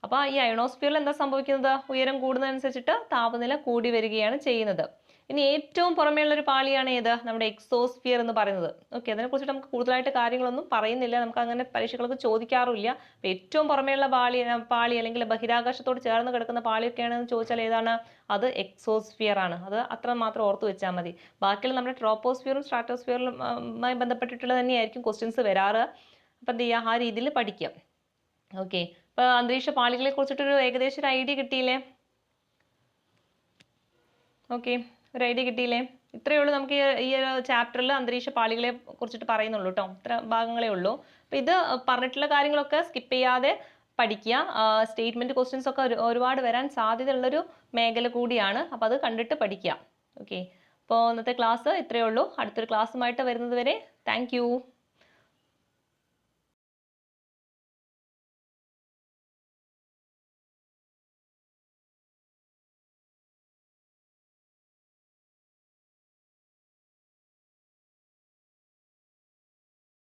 അപ്പൊ ഈ അയണോസ്ഫിയറിൽ എന്താ സംഭവിക്കുന്നത്? ഉയരം കൂടുന്നതനുസരിച്ചിട്ട് താപനില കൂടി വരികയാണ് ചെയ്യുന്നത്. ഇനി ഏറ്റവും പുറമേയുള്ള ഒരു പാളിയാണ് ഏത്? നമ്മുടെ എക്സോസ്ഫിയർ എന്ന് പറയുന്നത്. ഓക്കെ, അതിനെ കുറിച്ചിട്ട് നമുക്ക് കൂടുതലായിട്ട് കാര്യങ്ങളൊന്നും പറയുന്നില്ല, നമുക്ക് അങ്ങനെ പരീക്ഷകൾക്ക് ചോദിക്കാറുമില്ല. അപ്പൊ ഏറ്റവും പുറമേയുള്ള പാളി അല്ലെങ്കിൽ ബഹിരാകാശത്തോട് ചേർന്ന് കിടക്കുന്ന പാളിയൊക്കെയാണെന്ന് ചോദിച്ചാൽ ഏതാണ്? അത് എക്സോസ്ഫിയർ ആണ്. അത് അത്ര മാത്രം ഓർത്ത് വെച്ചാൽ മതി. ബാക്കിയുള്ള നമ്മുടെ ട്രോപ്പോസ്ഫിയറും സ്ട്രാറ്റോസ്ഫിയറുമായി ബന്ധപ്പെട്ടിട്ടുള്ള തന്നെയായിരിക്കും ക്വസ്റ്റ്യൻസ് വരാറ്. അപ്പൊ എന്ത് ചെയ്യുക? ആ രീതിയിൽ പഠിക്കാം. ഓക്കെ, ഇപ്പൊ അന്തരീക്ഷ പാളികളെ കുറിച്ചിട്ടൊരു ഏകദേശം ഒരു ഐഡിയ കിട്ടിയില്ലേ? ഓക്കെ, ഒരു ഐഡിയ കിട്ടിയില്ലേ? ഇത്രയേ ഉള്ളൂ നമുക്ക് ഈ ഒരു ചാപ്റ്ററിൽ അന്തരീക്ഷ പാളികളെ കുറിച്ചിട്ട് പറയുന്നുള്ളൂ കേട്ടോ. ഇത്ര ഭാഗങ്ങളേ ഉള്ളൂ. അപ്പൊ ഇത് പറഞ്ഞിട്ടുള്ള കാര്യങ്ങളൊക്കെ സ്കിപ്പ് ചെയ്യാതെ പഠിക്കുക. സ്റ്റേറ്റ്മെന്റ് ക്വസ്റ്റ്യൻസ് ഒക്കെ ഒരുപാട് വരാൻ സാധ്യതയുള്ളൊരു മേഖല കൂടിയാണ്. അപ്പൊ അത് കണ്ടിട്ട് പഠിക്കുക. ഓക്കെ, അപ്പോൾ ഇന്നത്തെ ക്ലാസ് ഇത്രയേ ഉള്ളൂ. അടുത്തൊരു ക്ലാസ്സുമായിട്ട് വരുന്നത് വരെ താങ്ക് യു.